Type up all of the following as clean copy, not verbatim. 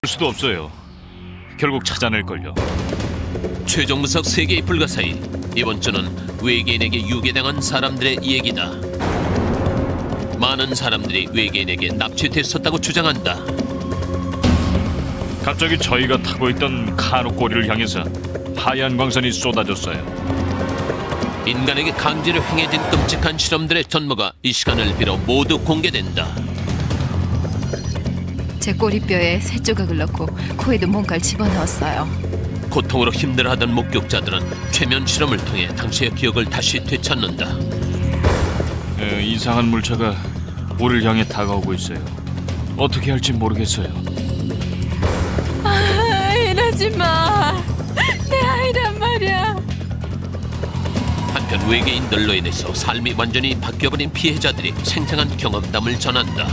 수도 없어요. 결국 찾아낼걸요. 최종 분석 세계의 불가사의. 이번 주는 외계인에게 유괴당한 사람들의 얘기다. 많은 사람들이 외계인에게 납치됐었다고 주장한다. 갑자기 저희가 타고 있던 카누 꼬리를 향해서 하얀 광선이 쏟아졌어요. 인간에게 강제로 행해진 끔찍한 실험들의 전모가 이 시간을 빌어 모두 공개된다. 제 꼬리뼈에 새 조각을 넣고 코에도 뭔가를 집어넣었어요. 고통으로 힘들어하던 목격자들은 최면 실험을 통해 당시의 기억을 다시 되찾는다. 이상한 물체가 우리를 향해 다가오고 있어요. 어떻게 할지 모르겠어요. 이러지 마. 내 아이란 말이야. 한편 외계인들로 인해서 삶이 완전히 바뀌어버린 피해자들이 생생한 경험담을 전한다.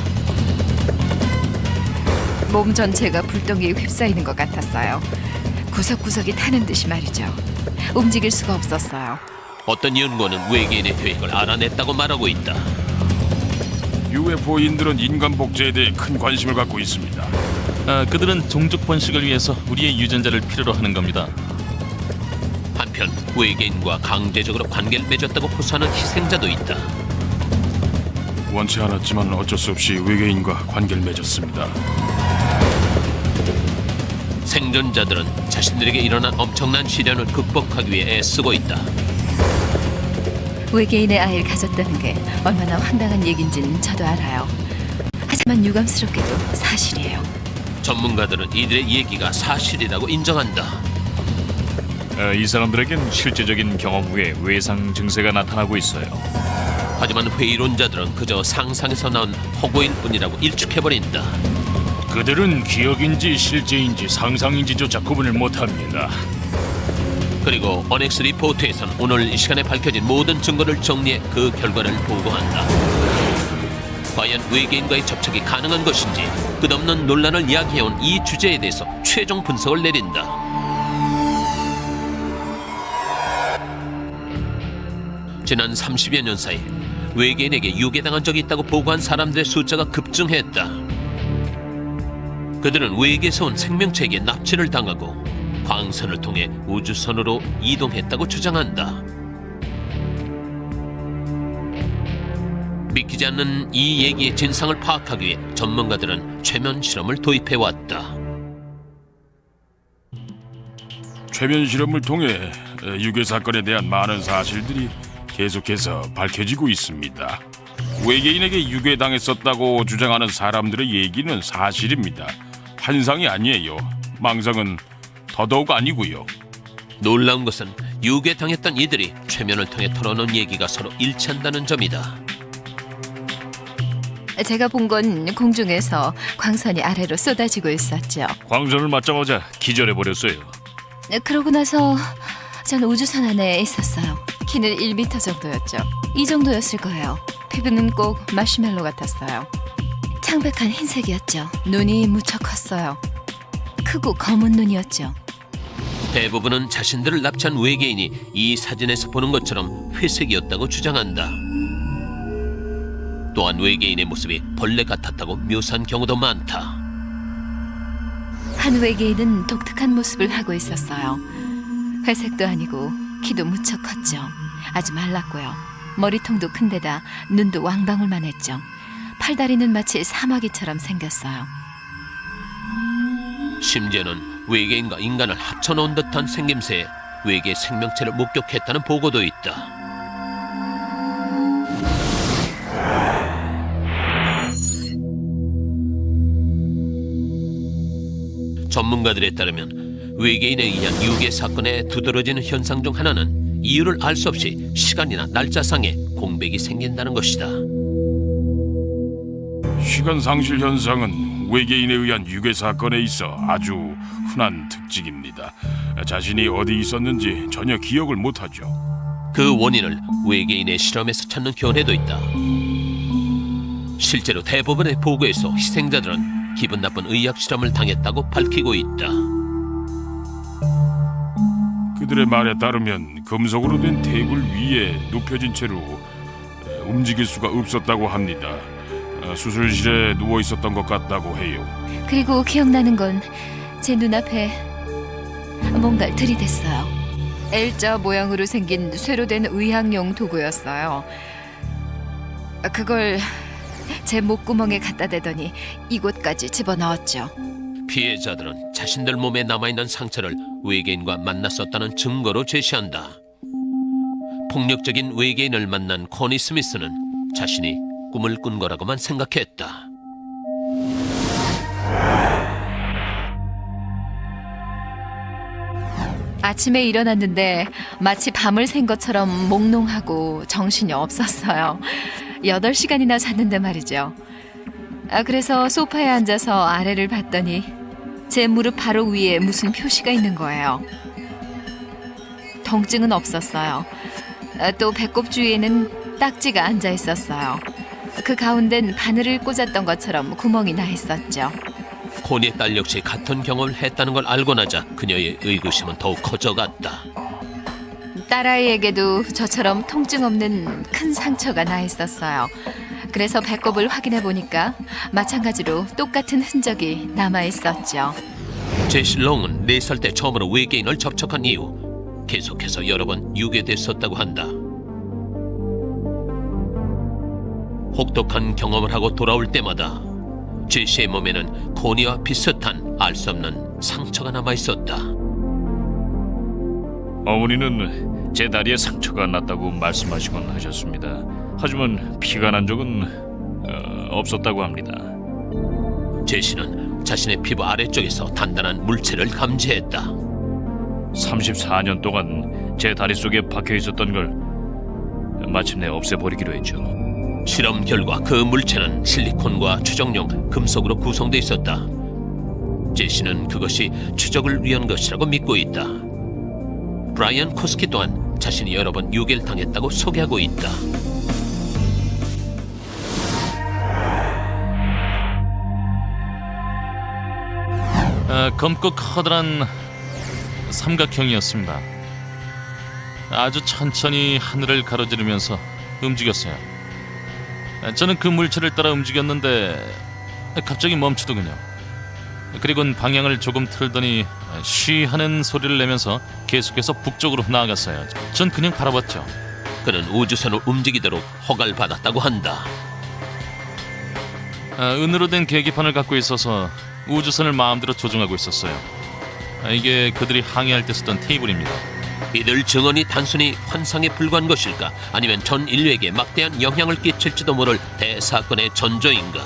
몸 전체가 불덩이에 휩싸이는 것 같았어요. 구석구석이 타는 듯이 말이죠. 움직일 수가 없었어요. 어떤 연구원은 외계인의 계획을 알아냈다고 말하고 있다. UFO인들은 인간 복제에 대해 큰 관심을 갖고 있습니다. 그들은 종족 번식을 위해서 우리의 유전자를 필요로 하는 겁니다. 한편 외계인과 강제적으로 관계를 맺었다고 호소하는 희생자도 있다. 원치 않았지만 어쩔 수 없이 외계인과 관계를 맺었습니다. 생존자들은 자신들에게 일어난 엄청난 시련을 극복하기 위해 애쓰고 있다. 외계인의 아이를 가졌다는 게 얼마나 황당한 얘긴지는 저도 알아요. 하지만 유감스럽게도 사실이에요. 전문가들은 이들의 얘기가 사실이라고 인정한다. 이 사람들에겐 실제적인 경험 후에 외상 증세가 나타나고 있어요. 하지만 회의론자들은 그저 상상에서 나온 허구일 뿐이라고 일축해버린다. 그들은 기억인지 실제인지 상상인지조차 구분을 못합니다. 그리고 어넥스 리포트에선 오늘 이 시간에 밝혀진 모든 증거를 정리해 그 결과를 보고한다. 과연 외계인과의 접촉이 가능한 것인지 끝없는 논란을 이야기해온 이 주제에 대해서 최종 분석을 내린다. 지난 30여 년 사이 외계인에게 유괴당한 적이 있다고 보고한 사람들의 숫자가 급증했다. 그들은 외계에서 온 생명체에게 납치를 당하고 광선을 통해 우주선으로 이동했다고 주장한다. 믿기지 않는 이 얘기의 진상을 파악하기 위해 전문가들은 최면 실험을 도입해왔다. 최면 실험을 통해 유괴 사건에 대한 많은 사실들이 계속해서 밝혀지고 있습니다. 외계인에게 유괴당했었다고 주장하는 사람들의 얘기는 사실입니다. 환상이 아니에요. 망상은 더더욱 아니고요. 놀라운 것은 유괴당했던 이들이 최면을 통해 털어놓은 얘기가 서로 일치한다는 점이다. 제가 본 건 공중에서 광선이 아래로 쏟아지고 있었죠. 광선을 맞자마자 기절해버렸어요. 그러고 나서 전 우주선 안에 있었어요. 키는 1m 정도였죠. 이 정도였을 거예요. 피부는 꼭 마시멜로 같았어요. 창백한 흰색이었죠. 눈이 무척 컸어요. 크고 검은 눈이었죠. 대부분은 자신들을 납치한 외계인이 이 사진에서 보는 것처럼 회색이었다고 주장한다. 또한 외계인의 모습이 벌레 같았다고 묘사한 경우도 많다. 한 외계인은 독특한 모습을 하고 있었어요. 회색도 아니고 키도 무척 컸죠. 아주 말랐고요. 머리통도 큰 데다 눈도 왕방울만 했죠. 팔다리는 마치 사마귀처럼 생겼어요. 심지어는 외계인과 인간을 합쳐놓은 듯한 생김새에 외계 생명체를 목격했다는 보고도 있다. 전문가들에 따르면 외계인에 의한 유괴 사건에 두드러지는 현상 중 하나는 이유를 알 수 없이 시간이나 날짜상에 공백이 생긴다는 것이다. 시간 상실 현상은 외계인에 의한 유괴 사건에 있어 아주 흔한 특징입니다. 자신이 어디 있었는지 전혀 기억을 못하죠. 그 원인을 외계인의 실험에서 찾는 견해도 있다. 실제로 대부분의 보고에서 희생자들은 기분 나쁜 의학 실험을 당했다고 밝히고 있다. 그들의 말에 따르면 금속으로 된 테이블 위에 눕혀진 채로 움직일 수가 없었다고 합니다. 수술실에 누워 있었던 것 같다고 해요. 그리고 기억나는 건 제 눈앞에 뭔가를 들이댔어요. L자 모양으로 생긴 쇠로 된 의학용 도구였어요. 그걸 제 목구멍에 갖다 대더니 이곳까지 집어넣었죠. 피해자들은 자신들 몸에 남아있는 상처를 외계인과 만났었다는 증거로 제시한다. 폭력적인 외계인을 만난 코니 스미스는 자신이 꿈을 꾼 거라고만 생각했다. 아침에 일어났는데 마치 밤을 샌 것처럼 몽롱하고 정신이 없었어요. 8시간이나 잤는데 말이죠. 그래서 소파에 앉아서 아래를 봤더니 제 무릎 바로 위에 무슨 표시가 있는 거예요. 통증은 없었어요. 또 배꼽 주위에는 딱지가 앉아 있었어요. 그 가운데는 바늘을 꽂았던 것처럼 구멍이 나 있었죠. 코니의 딸 역시 같은 경험을 했다는 걸 알고 나자 그녀의 의구심은 더욱 커져갔다. 딸아이에게도 저처럼 통증 없는 큰 상처가 나 있었어요. 그래서 배꼽을 확인해 보니까 마찬가지로 똑같은 흔적이 남아 있었죠. 제시 롱은 4살 때 처음으로 외계인을 접촉한 이후 계속해서 여러 번 유괴됐었다고 한다. 혹독한 경험을 하고 돌아올 때마다 제시의 몸에는 코니와 비슷한 알 수 없는 상처가 남아 있었다. 어머니는 제 다리에 상처가 났다고 말씀하시곤 하셨습니다. 하지만 피가 난 적은 없었다고 합니다. 제시는 자신의 피부 아래쪽에서 단단한 물체를 감지했다. 34년 동안 제 다리 속에 박혀 있었던 걸 마침내 없애버리기로 했죠. 실험 결과 그 물체는 실리콘과 추적용 금속으로 구성돼 있었다. 제시는 그것이 추적을 위한 것이라고 믿고 있다. 브라이언 코스키 또한 자신이 여러 번 유괴를 당했다고 소개하고 있다. 검고 커다란 삼각형이었습니다. 아주 천천히 하늘을 가로지르면서 움직였어요. 저는 그 물체를 따라 움직였는데 갑자기 멈추더군요. 그리고는 방향을 조금 틀더니 쉬 하는 소리를 내면서 계속해서 북쪽으로 나아갔어요. 전 그냥 바라봤죠. 그는 우주선을 움직이도록 허가를 받았다고 한다. 은으로 된 계기판을 갖고 있어서 우주선을 마음대로 조종하고 있었어요. 이게 그들이 항해할 때 쓰던 테이블입니다. 이들 증언이 단순히 환상에 불과한 것일까? 아니면 전 인류에게 막대한 영향을 끼칠지도 모를 대사건의 전조인가?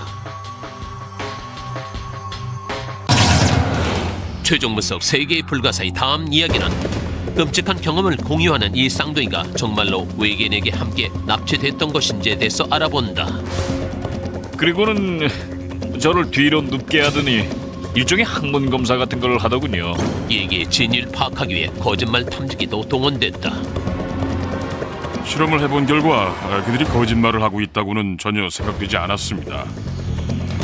최종 분석 세계의 불가사의 다음 이야기는 끔찍한 경험을 공유하는 이 쌍둥이가 정말로 외계인에게 함께 납치됐던 것인지에 대해서 알아본다. 그리고는 저를 뒤로 눕게 하더니 일종의 항문 검사 같은 걸 하더군요. 이에게 진위를 파악하기 위해 거짓말 탐지기도 동원됐다. 실험을 해본 결과 그들이 거짓말을 하고 있다고는 전혀 생각되지 않았습니다.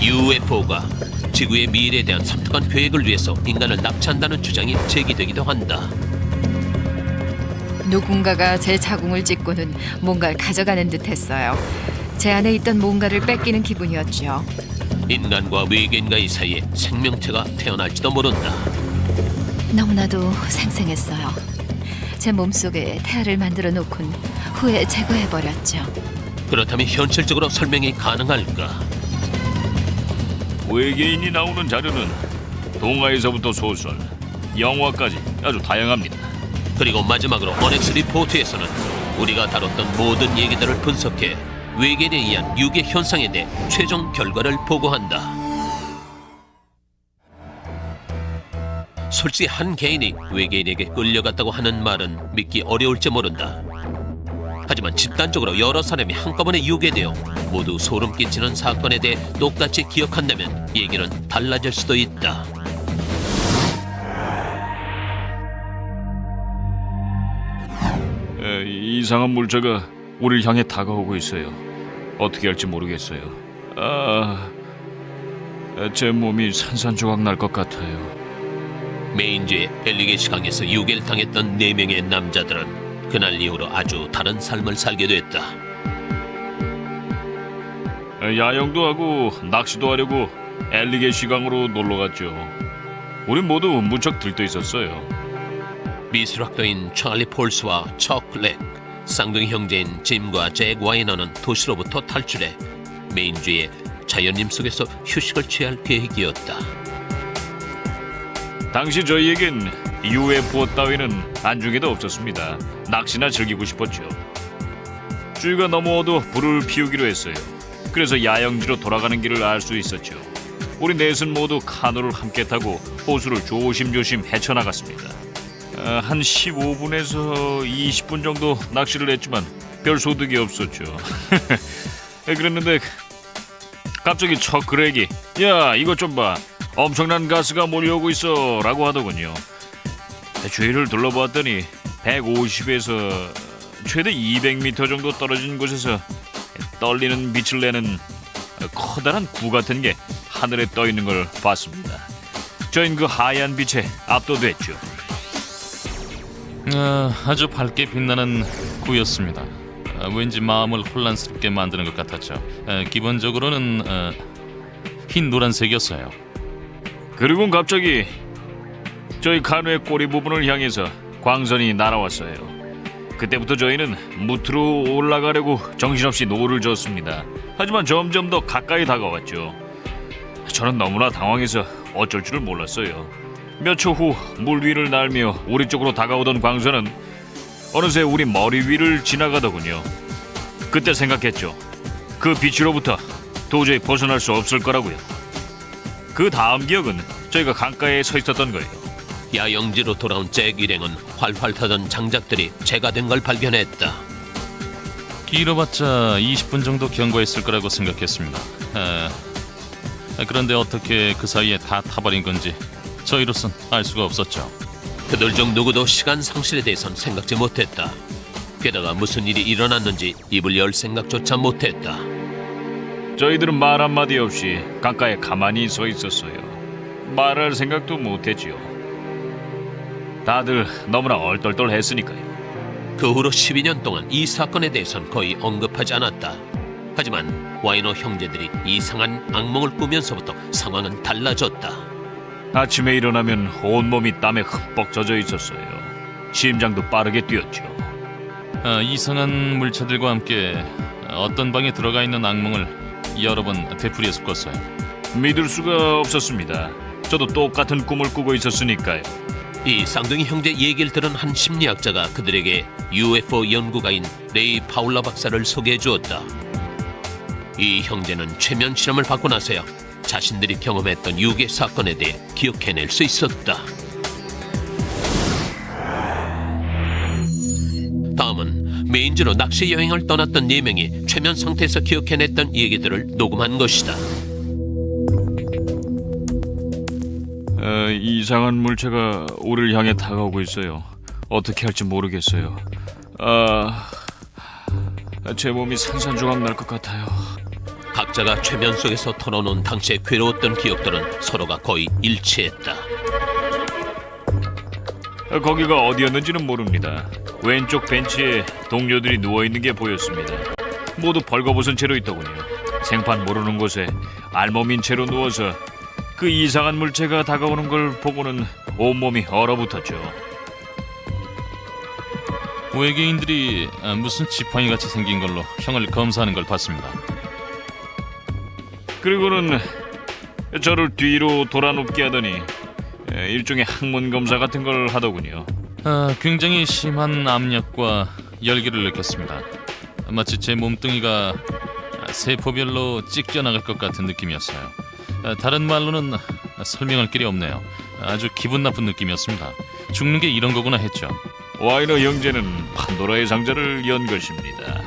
UFO가 지구의 미래에 대한 섬뜩한 계획을 위해서 인간을 납치한다는 주장이 제기되기도 한다. 누군가가 제 자궁을 찍고는 뭔가를 가져가는 듯했어요. 제 안에 있던 뭔가를 뺏기는 기분이었죠. 인간과 외계인과의 사이에 생명체가 태어날지도 모른다. 너무나도 생생했어요. 제 몸속에 태아를 만들어 놓곤 후에 제거해버렸죠. 그렇다면 현실적으로 설명이 가능할까? 외계인이 나오는 자료는 동화에서부터 소설, 영화까지 아주 다양합니다. 그리고 마지막으로 어넥스 리포트에서는 우리가 다뤘던 모든 얘기들을 분석해 외계인에 의한 유괴 현상에 대해 최종 결과를 보고한다. 솔직히 한 개인이 외계인에게 끌려갔다고 하는 말은 믿기 어려울지 모른다. 하지만 집단적으로 여러 사람이 한꺼번에 유괴되어 모두 소름 끼치는 사건에 대해 똑같이 기억한다면 얘기는 달라질 수도 있다. 이상한 물체가 우리를 향해 다가오고 있어요. 어떻게 할지 모르겠어요. 제 몸이 산산조각 날 것 같아요. 메인주의 엘리게시 강에서 유괴를 당했던 4명의 남자들은 그날 이후로 아주 다른 삶을 살게 됐다. 야영도 하고 낚시도 하려고 엘리게시 강으로 놀러 갔죠. 우린 모두 무척 들떠 있었어요. 미술학도인 찰리 폴스와 척 렉, 쌍둥이 형제인 짐과 잭 와이너는 도시로부터 탈출해 메인주의 자연림 속에서 휴식을 취할 계획이었다. 당시 저희에겐 UFO 따위는 안중에도 없었습니다. 낚시나 즐기고 싶었죠. 주위가 너무 어두워 불을 피우기로 했어요. 그래서 야영지로 돌아가는 길을 알 수 있었죠. 우리 넷은 모두 카누를 함께 타고 호수를 조심조심 헤쳐나갔습니다. 한 15분에서 20분 정도 낚시를 했지만 별 소득이 없었죠. 그랬는데 갑자기 척 그렉이 야 이것 좀 봐, 엄청난 가스가 몰려오고 있어 라고 하더군요. 주위를 둘러보았더니 150에서 최대 200m 정도 떨어진 곳에서 떨리는 빛을 내는 커다란 구 같은 게 하늘에 떠 있는 걸 봤습니다. 저희는 그 하얀 빛에 압도됐죠. 아주 밝게 빛나는 구였습니다. 왠지 마음을 혼란스럽게 만드는 것 같았죠. 기본적으로는 흰 노란색이었어요. 그리고 갑자기 저희 카누의 꼬리 부분을 향해서 광선이 날아왔어요. 그때부터 저희는 무트로 올라가려고 정신없이 노를 젓습니다. 하지만 점점 더 가까이 다가왔죠. 저는 너무나 당황해서 어쩔 줄을 몰랐어요. 몇 초 후 물 위를 날며 우리 쪽으로 다가오던 광선은 어느새 우리 머리 위를 지나가더군요. 그때 생각했죠. 그 빛으로부터 도저히 벗어날 수 없을 거라고요. 그 다음 기억은 저희가 강가에 서 있었던 거예요. 야영지로 돌아온 잭 일행은 활활 타던 장작들이 재가 된 걸 발견했다. 길어봤자 20분 정도 경과했을 거라고 생각했습니다. 그런데 어떻게 그 사이에 다 타버린 건지 저희로선 알 수가 없었죠. 그들 중 누구도 시간 상실에 대해선 생각지 못했다. 게다가 무슨 일이 일어났는지 입을 열 생각조차 못했다. 저희들은 말 한마디 없이 강가에 가만히 서 있었어요. 말할 생각도 못했지요. 다들 너무나 얼떨떨했으니까요. 그 후로 12년 동안 이 사건에 대해선 거의 언급하지 않았다. 하지만 와이너 형제들이 이상한 악몽을 꾸면서부터 상황은 달라졌다. 아침에 일어나면 온몸이 땀에 흠뻑 젖어 있었어요. 심장도 빠르게 뛰었죠. 이상한 물체들과 함께 어떤 방에 들어가 있는 악몽을 여러 번 되풀이해서 꿨어요. 믿을 수가 없었습니다. 저도 똑같은 꿈을 꾸고 있었으니까요. 이 쌍둥이 형제 얘기를 들은 한 심리학자가 그들에게 UFO 연구가인 레이 파울라 박사를 소개해 주었다. 이 형제는 최면 실험을 받고 나서야 자신들이 경험했던 유괴 사건에 대해 기억해낼 수 있었다. 다음은 메인주로 낚시 여행을 떠났던 4명이 최면 상태에서 기억해냈던 얘기들을 녹음한 것이다. 이상한 물체가 우리를 향해 다가오고 있어요. 어떻게 할지 모르겠어요. 제 몸이 산산조각 날 것 같아요. 각자가 최면 속에서 털어놓은 당시의 괴로웠던 기억들은 서로가 거의 일치했다. 거기가 어디였는지는 모릅니다. 왼쪽 벤치에 동료들이 누워있는 게 보였습니다. 모두 벌거벗은 채로 있더군요. 생판 모르는 곳에 알몸인 채로 누워서 그 이상한 물체가 다가오는 걸 보고는 온몸이 얼어붙었죠. 외계인들이 무슨 지팡이 같이 생긴 걸로 형을 검사하는 걸 봤습니다. 그리고는 저를 뒤로 돌아눕게 하더니 일종의 항문 검사 같은 걸 하더군요. 굉장히 심한 압력과 열기를 느꼈습니다. 마치 제 몸뚱이가 세포별로 찢겨나갈 것 같은 느낌이었어요. 다른 말로는 설명할 길이 없네요. 아주 기분 나쁜 느낌이었습니다. 죽는 게 이런 거구나 했죠. 와이너 형제는 판도라의 상자를 연 것입니다.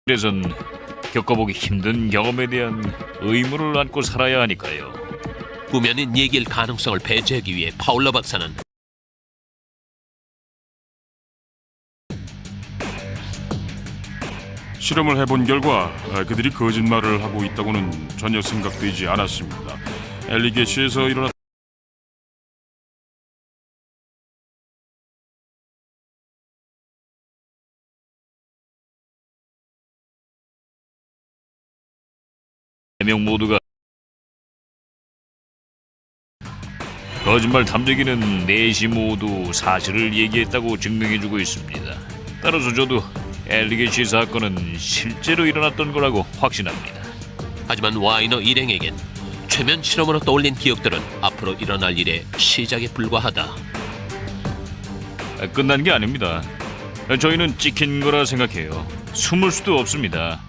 그래선 겪어보기 힘든 경험에 대한 의무를 안고 살아야 하니까요. 꾸며낸 얘기일 가능성을 배제하기 위해 파울러 박사는 실험을 해본 결과 그들이 거짓말을 하고 있다고는 전혀 생각되지 않았습니다. 엘리게시에서 일어났 4명 모두가 거짓말 탐지기는 넷이 모두 사실을 얘기했다고 증명해주고 있습니다. 따라서 저도 엘리게시 사건은 실제로 일어났던 거라고 확신합니다. 하지만 와이너 일행에겐 최면 실험으로 떠올린 기억들은 앞으로 일어날 일의 시작에 불과하다. 끝난 게 아닙니다. 저희는 찍힌 거라 생각해요. 숨을 수도 없습니다.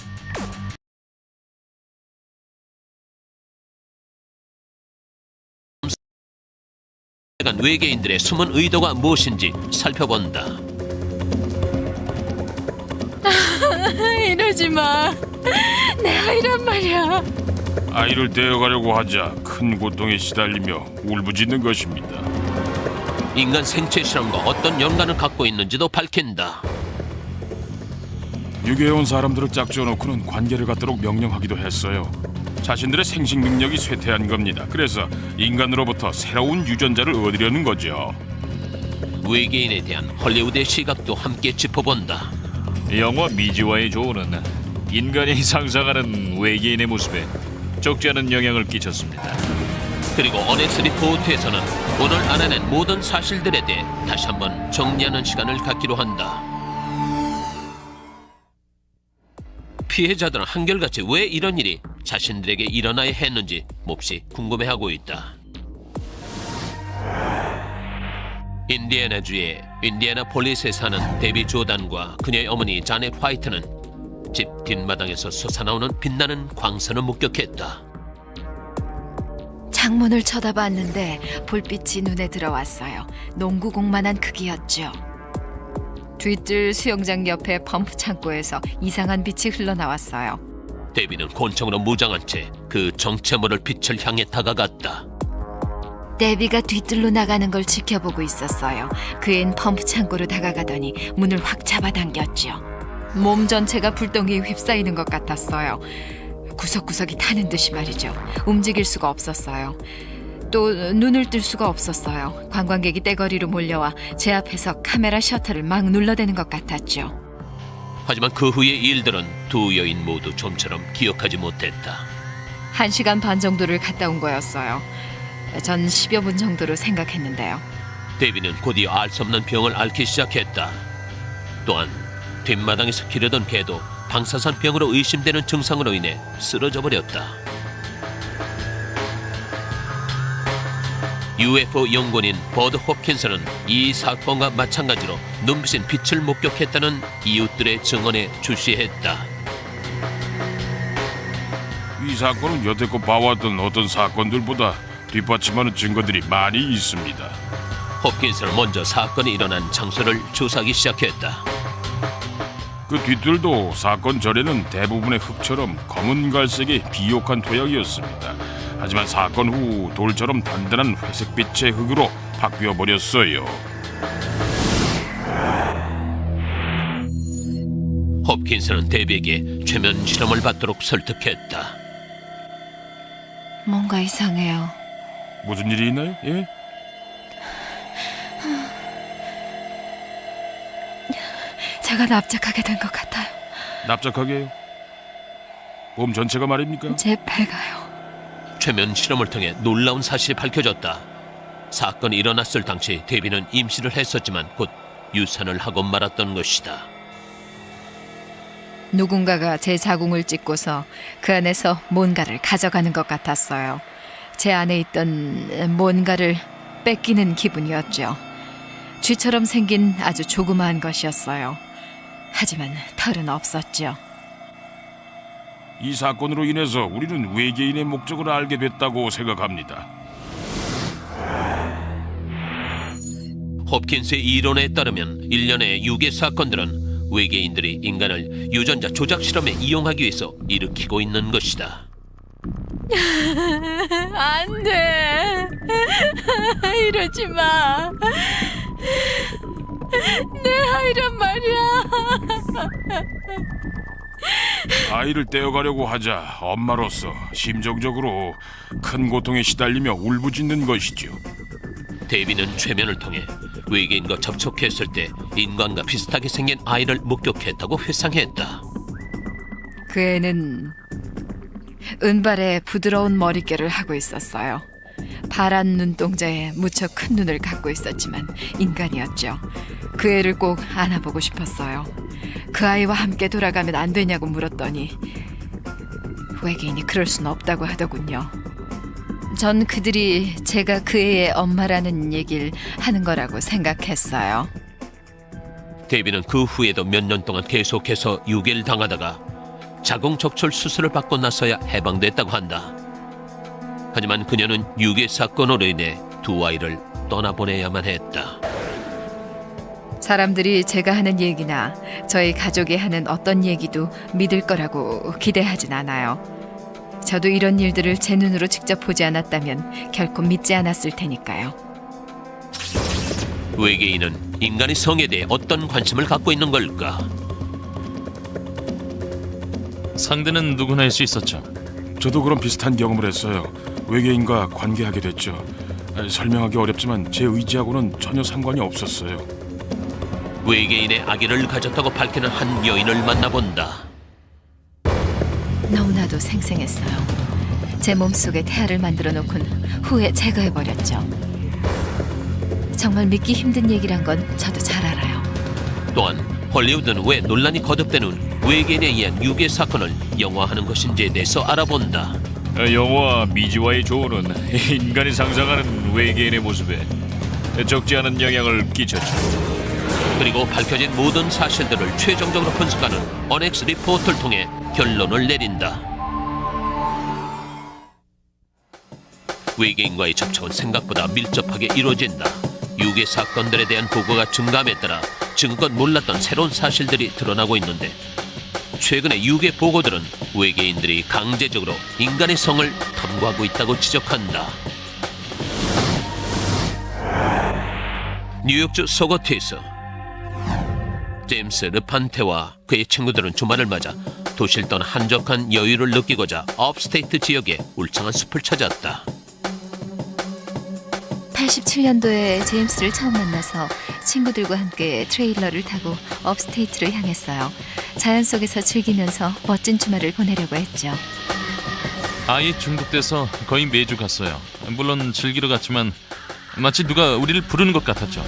외계인들의 숨은 의도가 무엇인지 살펴본다. 이러지 마. 내 아이란 말이야. 아이를 떼어가려고 하자 큰 고통에 시달리며 울부짖는 것입니다. 인간 생체 실험과 어떤 연관을 갖고 있는지도 밝힌다. 유괴해온 사람들을 짝지어놓고는 관계를 갖도록 명령하기도 했어요. 자신들의 생식 능력이 쇠퇴한 겁니다. 그래서 인간으로부터 새로운 유전자를 얻으려는 거죠. 외계인에 대한 헐리우드의 시각도 함께 짚어본다. 영화 미지와의 조언은 인간이 상상하는 외계인의 모습에 적지 않은 영향을 끼쳤습니다. 그리고 어넥스 리포트에서는 오늘 알아낸 모든 사실들에 대해 다시 한번 정리하는 시간을 갖기로 한다. 피해자들은 한결같이 왜 이런 일이 자신들에게 일어나야 했는지 몹시 궁금해하고 있다. 인디애나주의 인디애나폴리스에 사는 데비 조단과 그녀의 어머니 자넷 화이트는 집 뒷마당에서 솟아나오는 빛나는 광선을 목격했다. 창문을 쳐다봤는데 불빛이 눈에 들어왔어요. 농구공만한 크기였죠. 뒤뜰 수영장 옆에 펌프 창고에서 이상한 빛이 흘러나왔어요. 데비는 곤충으로 무장한 채 그 정체모를 빛을 향해 다가갔다. 데비가 뒤뜰로 나가는 걸 지켜보고 있었어요. 그앤 펌프 창고로 다가가더니 문을 확 잡아당겼죠. 몸 전체가 불덩이에 휩싸이는 것 같았어요. 구석구석이 타는 듯이 말이죠. 움직일 수가 없었어요. 또 눈을 뜰 수가 없었어요. 관광객이 떼거리로 몰려와 제 앞에서 카메라 셔터를 막 눌러대는 것 같았죠. 하지만 그 후의 일들은 두 여인 모두 좀처럼 기억하지 못했다. 1시간 반 정도를 갔다 온 거였어요. 전 10여 분 정도로 생각했는데요. 데비는 곧이어 알 수 없는 병을 앓기 시작했다. 또한 뒷마당에서 기르던 개도 방사선병으로 의심되는 증상으로 인해 쓰러져 버렸다. UFO 연구원인 버드 홉킨스는 이 사건과 마찬가지로 눈부신 빛을 목격했다는 이웃들의 증언에 주시했다. 이 사건은 여태껏 봐왔던 어떤 사건들보다 뒷받침하는 증거들이 많이 있습니다. 홉킨스는 먼저 사건이 일어난 장소를 조사하기 시작했다. 그 뒤뜰도 사건 전에는 대부분의 흙처럼 검은 갈색의 비옥한 토양이었습니다. 하지만 사건 후 돌처럼 단단한 회색빛의 흙으로 바뀌어 버렸어요. 홉킨스는 데비에게 최면 실험을 받도록 설득했다. 뭔가 이상해요. 무슨 일이 있나요? 예? 제가 납작하게 된 것 같아요. 납작하게요? 몸 전체가 말입니까? 제 배가요. 최면 실험을 통해 놀라운 사실이 밝혀졌다. 사건이 일어났을 당시 데비는 임신을 했었지만 곧 유산을 하고 말았던 것이다. 누군가가 제 자궁을 찢고서 그 안에서 뭔가를 가져가는 것 같았어요. 제 안에 있던 뭔가를 뺏기는 기분이었죠. 쥐처럼 생긴 아주 조그마한 것이었어요. 하지만 털은 없었죠. 이 사건으로 인해서 우리는 외계인의 목적을 알게 됐다고 생각합니다. 홉킨스의 이론에 따르면 일련의 유괴 사건들은 외계인들이 인간을 유전자 조작 실험에 이용하기 위해서 일으키고 있는 것이다. 안 돼. 이러지 마. 내 아이란 말이야. 아이를 떼어가려고 하자 엄마로서 심정적으로 큰 고통에 시달리며 울부짖는 것이죠. 데비는 최면을 통해 외계인과 접촉했을 때 인간과 비슷하게 생긴 아이를 목격했다고 회상했다. 그 애는 은발에 부드러운 머릿결을 하고 있었어요. 파란 눈동자에 무척 큰 눈을 갖고 있었지만 인간이었죠. 그 애를 꼭 안아보고 싶었어요. 그 아이와 함께 돌아가면 안 되냐고 물었더니 외계인이 그럴 순 없다고 하더군요. 전 그들이 제가 그 애의 엄마라는 얘기를 하는 거라고 생각했어요. 데이비는 그 후에도 몇 년 동안 계속해서 유괴를 당하다가 자궁적출 수술을 받고 나서야 해방됐다고 한다. 하지만 그녀는 유괴 사건으로 인해 두 아이를 떠나보내야만 했다. 사람들이 제가 하는 얘기나 저희 가족이 하는 어떤 얘기도 믿을 거라고 기대하진 않아요. 저도 이런 일들을 제 눈으로 직접 보지 않았다면 결코 믿지 않았을 테니까요. 외계인은 인간의 성에 대해 어떤 관심을 갖고 있는 걸까? 상대는 누구나 할 수 있었죠. 저도 그런 비슷한 경험을 했어요. 외계인과 관계하게 됐죠. 설명하기 어렵지만 제 의지하고는 전혀 상관이 없었어요. 외계인의 아기를 가졌다고 밝히는 한 여인을 만나본다. 너무나도 생생했어요. 제 몸속에 태아를 만들어 놓곤 후에 제거해버렸죠. 정말 믿기 힘든 얘기란 건 저도 잘 알아요. 또한 헐리우드는 왜 논란이 거듭되는 외계인에 의한 유괴 사건을 영화하는 것인지에 대해서 알아본다. 영화 미지와의 조언은 인간이 상상하는 외계인의 모습에 적지 않은 영향을 끼쳤죠. 그리고 밝혀진 모든 사실들을 최종적으로 분석하는 어넥스 리포트를 통해 결론을 내린다. 외계인과의 접촉은 생각보다 밀접하게 이루어진다. 유괴 사건들에 대한 보고가 증가함에 따라 지금껏 몰랐던 새로운 사실들이 드러나고 있는데 최근의 유괴 보고들은 외계인들이 강제적으로 인간의 성을 탐구하고 있다고 지적한다. 뉴욕주 소거티에서 제임스 르판테와 그의 친구들은 주말을 맞아 도시를 떠나 한적한 여유를 느끼고자 업스테이트 지역의 울창한 숲을 찾았다. 87년도에 제임스를 처음 만나서 친구들과 함께 트레일러를 타고 업스테이트로 향했어요. 자연 속에서 즐기면서 멋진 주말을 보내려고 했죠. 아예 중독돼서 거의 매주 갔어요. 물론 즐기러 갔지만 마치 누가 우리를 부르는 것 같았죠.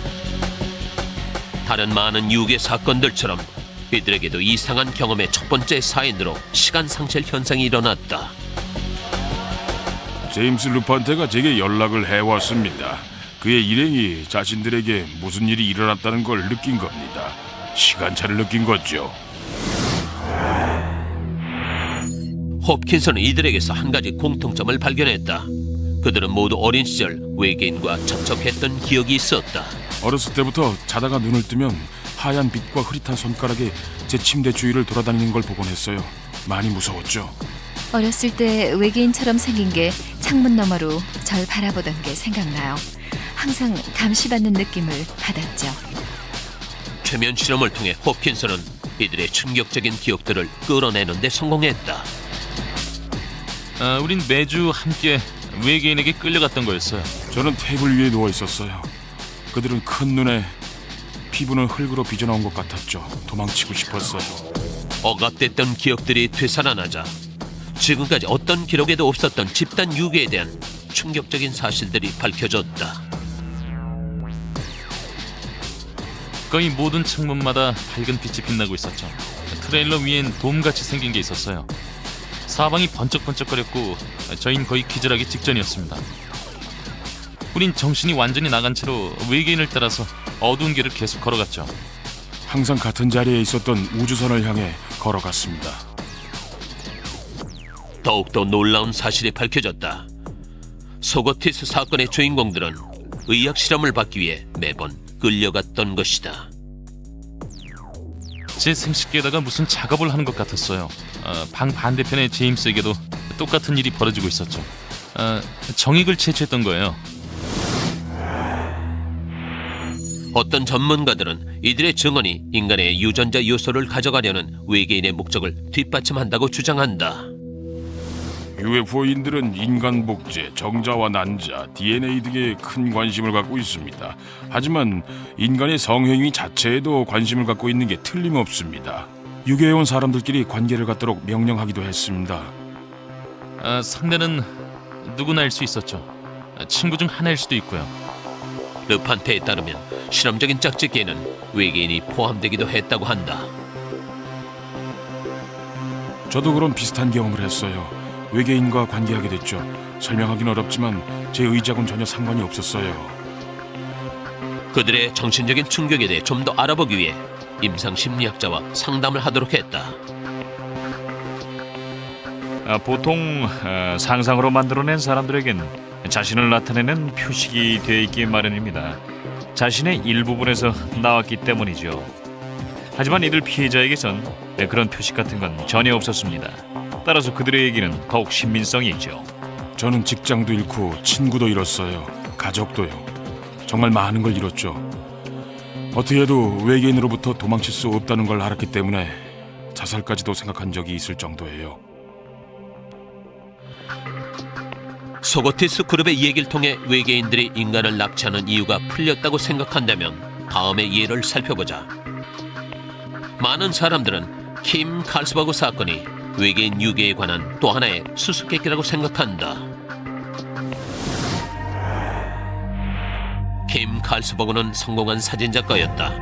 다른 많은 유괴 사건들처럼 이들에게도 이상한 경험의 첫 번째 사인으로 시간 상실 현상이 일어났다. 제임스 루판테가 제게 연락을 해왔습니다. 그의 일행이 자신들에게 무슨 일이 일어났다는 걸 느낀 겁니다. 시간차를 느낀 거죠. 홉킨슨은 이들에게서 한 가지 공통점을 발견했다. 그들은 모두 어린 시절 외계인과 접촉했던 기억이 있었다. 어렸을 때부터 자다가 눈을 뜨면 하얀 빛과 흐릿한 손가락이 제 침대 주위를 돌아다니는 걸 보곤 했어요. 많이 무서웠죠. 어렸을 때 외계인처럼 생긴 게 창문 너머로 절 바라보던 게 생각나요. 항상 감시받는 느낌을 받았죠. 최면 실험을 통해 홉킨슨은 이들의 충격적인 기억들을 끌어내는 데 성공했다. 우린 매주 함께 외계인에게 끌려갔던 거였어요. 저는 테이블 위에 누워 있었어요. 그들은 큰 눈에 피부는 흙으로 빚어나온 것 같았죠. 도망치고 싶었어요. 억압됐던 기억들이 되살아나자 지금까지 어떤 기록에도 없었던 집단 유괴에 대한 충격적인 사실들이 밝혀졌다. 거의 모든 창문마다 밝은 빛이 빛나고 있었죠. 트레일러 위엔 돔같이 생긴 게 있었어요. 사방이 번쩍번쩍거렸고 저희는 거의 기절하기 직전이었습니다. 우린 정신이 완전히 나간 채로 외계인을 따라서 어두운 길을 계속 걸어갔죠. 항상 같은 자리에 있었던 우주선을 향해 걸어갔습니다. 더욱더 놀라운 사실이 밝혀졌다. 소거티스 사건의 주인공들은 의학 실험을 받기 위해 매번 끌려갔던 것이다. 제 생식기에다가 무슨 작업을 하는 것 같았어요. 방 반대편의 제임스에게도 똑같은 일이 벌어지고 있었죠. 정액을 채취했던 거예요. 어떤 전문가들은 이들의 증언이 인간의 유전자 요소를 가져가려는 외계인의 목적을 뒷받침한다고 주장한다. UFO인들은 인간 복제, 정자와 난자, DNA 등에 큰 관심을 갖고 있습니다. 하지만 인간의 성행위 자체에도 관심을 갖고 있는 게 틀림없습니다. 유괴해온 사람들끼리 관계를 갖도록 명령하기도 했습니다. 상대는 누구나 알 수 있었죠. 친구 중 하나일 수도 있고요. 르판테에 따르면 실험적인 짝짓기에는 외계인이 포함되기도 했다고 한다. 저도 그런 비슷한 경험을 했어요. 외계인과 관계하게 됐죠. 설명하기는 어렵지만 제 의지하고는 전혀 상관이 없었어요. 그들의 정신적인 충격에 대해 좀 더 알아보기 위해 임상 심리학자와 상담을 하도록 했다. 보통 상상으로 만들어낸 사람들에겐 자신을 나타내는 표식이 되어 있기 마련입니다. 자신의 일부분에서 나왔기 때문이죠. 하지만 이들 피해자에게선 그런 표식 같은 건 전혀 없었습니다. 따라서 그들의 얘기는 더욱 신빙성이 있죠. 저는 직장도 잃고 친구도 잃었어요. 가족도요. 정말 많은 걸 잃었죠. 어떻게 해도 외계인으로부터 도망칠 수 없다는 걸 알았기 때문에 자살까지도 생각한 적이 있을 정도예요. 소거티스 그룹의 얘기를 통해 외계인들이 인간을 납치하는 이유가 풀렸다고 생각한다면 다음의 예를 살펴보자. 많은 사람들은 킴 칼스버그 사건이 외계인 유괴에 관한 또 하나의 수수께끼라고 생각한다. 킴 칼스버그는 성공한 사진작가였다.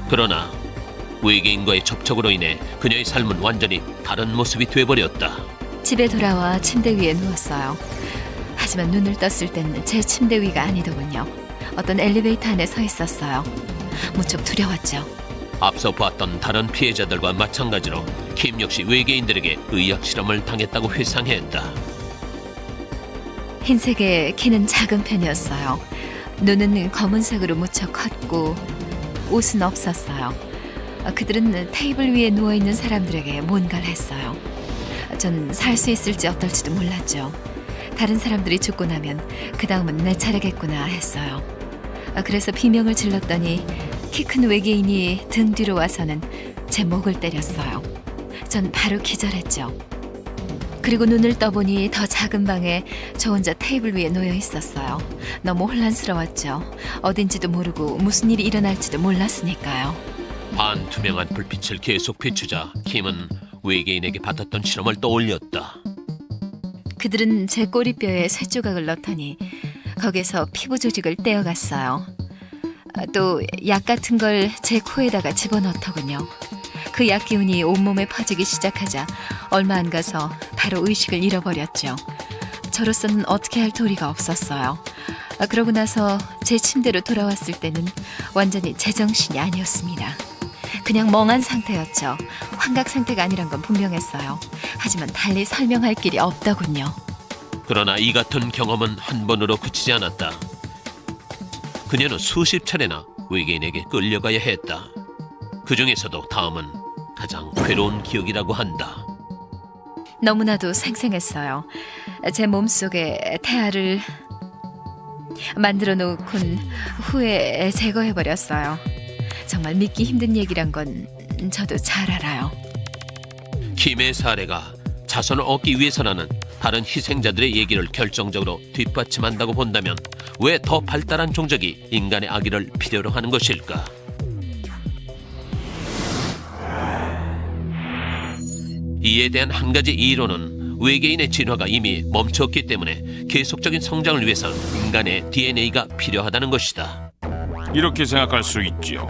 그러나 외계인과의 접촉으로 인해 그녀의 삶은 완전히 다른 모습이 돼버렸다. 집에 돌아와 침대 위에 누웠어요. 하지만 눈을 떴을 땐 제 침대 위가 아니더군요. 어떤 엘리베이터 안에 서 있었어요. 무척 두려웠죠. 앞서 봤던 다른 피해자들과 마찬가지로 킴 역시 외계인들에게 의학 실험을 당했다고 회상했다. 흰색의 키는 작은 편이었어요. 눈은 검은색으로 무척 컸고 옷은 없었어요. 그들은 테이블 위에 누워있는 사람들에게 뭔가를 했어요. 전 살 수 있을지 어떨지도 몰랐죠. 다른 사람들이 죽고 나면 그 다음은 내 차례겠구나 했어요. 그래서 비명을 질렀더니 키 큰 외계인이 등 뒤로 와서는 제 목을 때렸어요. 전 바로 기절했죠. 그리고 눈을 떠보니 더 작은 방에 저 혼자 테이블 위에 놓여 있었어요. 너무 혼란스러웠죠. 어딘지도 모르고 무슨 일이 일어날지도 몰랐으니까요. 반투명한 불빛을 계속 비추자 킴은 외계인에게 받았던 실험을 떠올렸다. 그들은 제 꼬리뼈에 쇠조각을 넣더니 거기서 피부 조직을 떼어갔어요. 또 약 같은 걸 제 코에다가 집어넣더군요. 그 약 기운이 온몸에 퍼지기 시작하자 얼마 안 가서 바로 의식을 잃어버렸죠. 저로서는 어떻게 할 도리가 없었어요. 그러고 나서 제 침대로 돌아왔을 때는 완전히 제정신이 아니었습니다. 그냥 멍한 상태였죠. 환각 상태가 아니란 건 분명했어요. 하지만 달리 설명할 길이 없더군요. 그러나 이 같은 경험은 한 번으로 그치지 않았다. 그녀는 수십 차례나 외계인에게 끌려가야 했다. 그 중에서도 다음은 가장 괴로운 기억이라고 한다. 너무나도 생생했어요. 제 몸속에 태아를 만들어 놓곤 후에 제거해버렸어요. 정말 믿기 힘든 얘기란 건 저도 잘 알아요. 킴의 사례가 자손을 얻기 위해서라는 다른 희생자들의 얘기를 결정적으로 뒷받침한다고 본다면 왜 더 발달한 종족이 인간의 아기를 필요로 하는 것일까? 이에 대한 한 가지 이론은 외계인의 진화가 이미 멈췄기 때문에 계속적인 성장을 위해서 인간의 DNA가 필요하다는 것이다. 이렇게 생각할 수 있지요.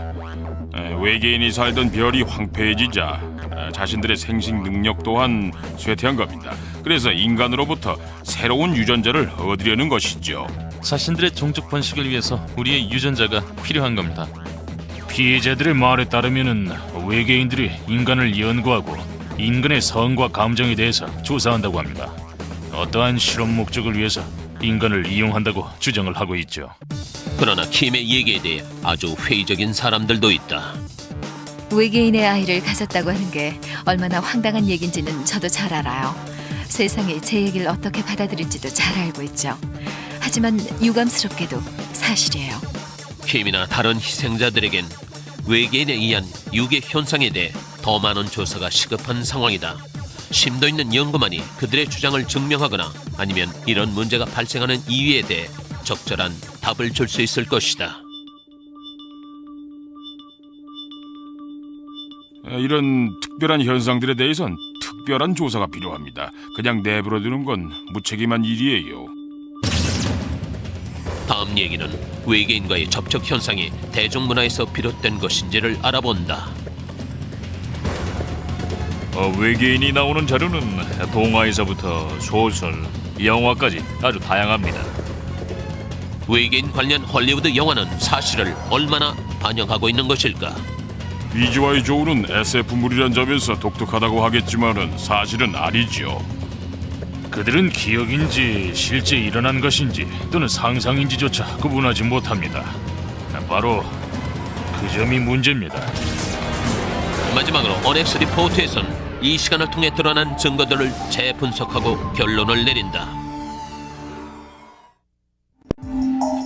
외계인이 살던 별이 황폐해지자 자신들의 생식 능력 또한 쇠퇴한 겁니다. 그래서 인간으로부터 새로운 유전자를 얻으려는 것이죠. 자신들의 종족 번식을 위해서 우리의 유전자가 필요한 겁니다. 피해자들의 말에 따르면은 외계인들이 인간을 연구하고 인간의 성과 감정에 대해서 조사한다고 합니다. 어떠한 실험 목적을 위해서 인간을 이용한다고 주장을 하고 있죠. 그러나 킴의 얘기에 대해 아주 회의적인 사람들도 있다. 외계인의 아이를 가졌다고 하는 게 얼마나 황당한 얘기인지는 저도 잘 알아요. 세상이 제 얘기를 어떻게 받아들일지도 잘 알고 있죠. 하지만 유감스럽게도 사실이에요. 킴이나 다른 희생자들에겐 외계인에 의한 유괴 현상에 대해 더 많은 조사가 시급한 상황이다. 심도 있는 연구만이 그들의 주장을 증명하거나 아니면 이런 문제가 발생하는 이유에 대해 적절한 답을 줄 수 있을 것이다. 이런 특별한 현상들에 대해선 특별한 조사가 필요합니다. 그냥 내버려두는 건 무책임한 일이에요. 다음 얘기는 외계인과의 접촉 현상이 대중문화에서 비롯된 것인지를 알아본다. 외계인이 나오는 자료는 동화에서부터 소설, 영화까지 아주 다양합니다. 외계인 관련 헐리우드 영화는 사실을 얼마나 반영하고 있는 것일까? 이지와의 조우는 SF물이란 점에서 독특하다고 하겠지만은 사실은 아니죠. 그들은 기억인지 실제 일어난 것인지 또는 상상인지조차 구분하지 못합니다. 바로 그 점이 문제입니다. 마지막으로 어넥스 리포트에선 이 시간을 통해 드러난 증거들을 재분석하고 결론을 내린다.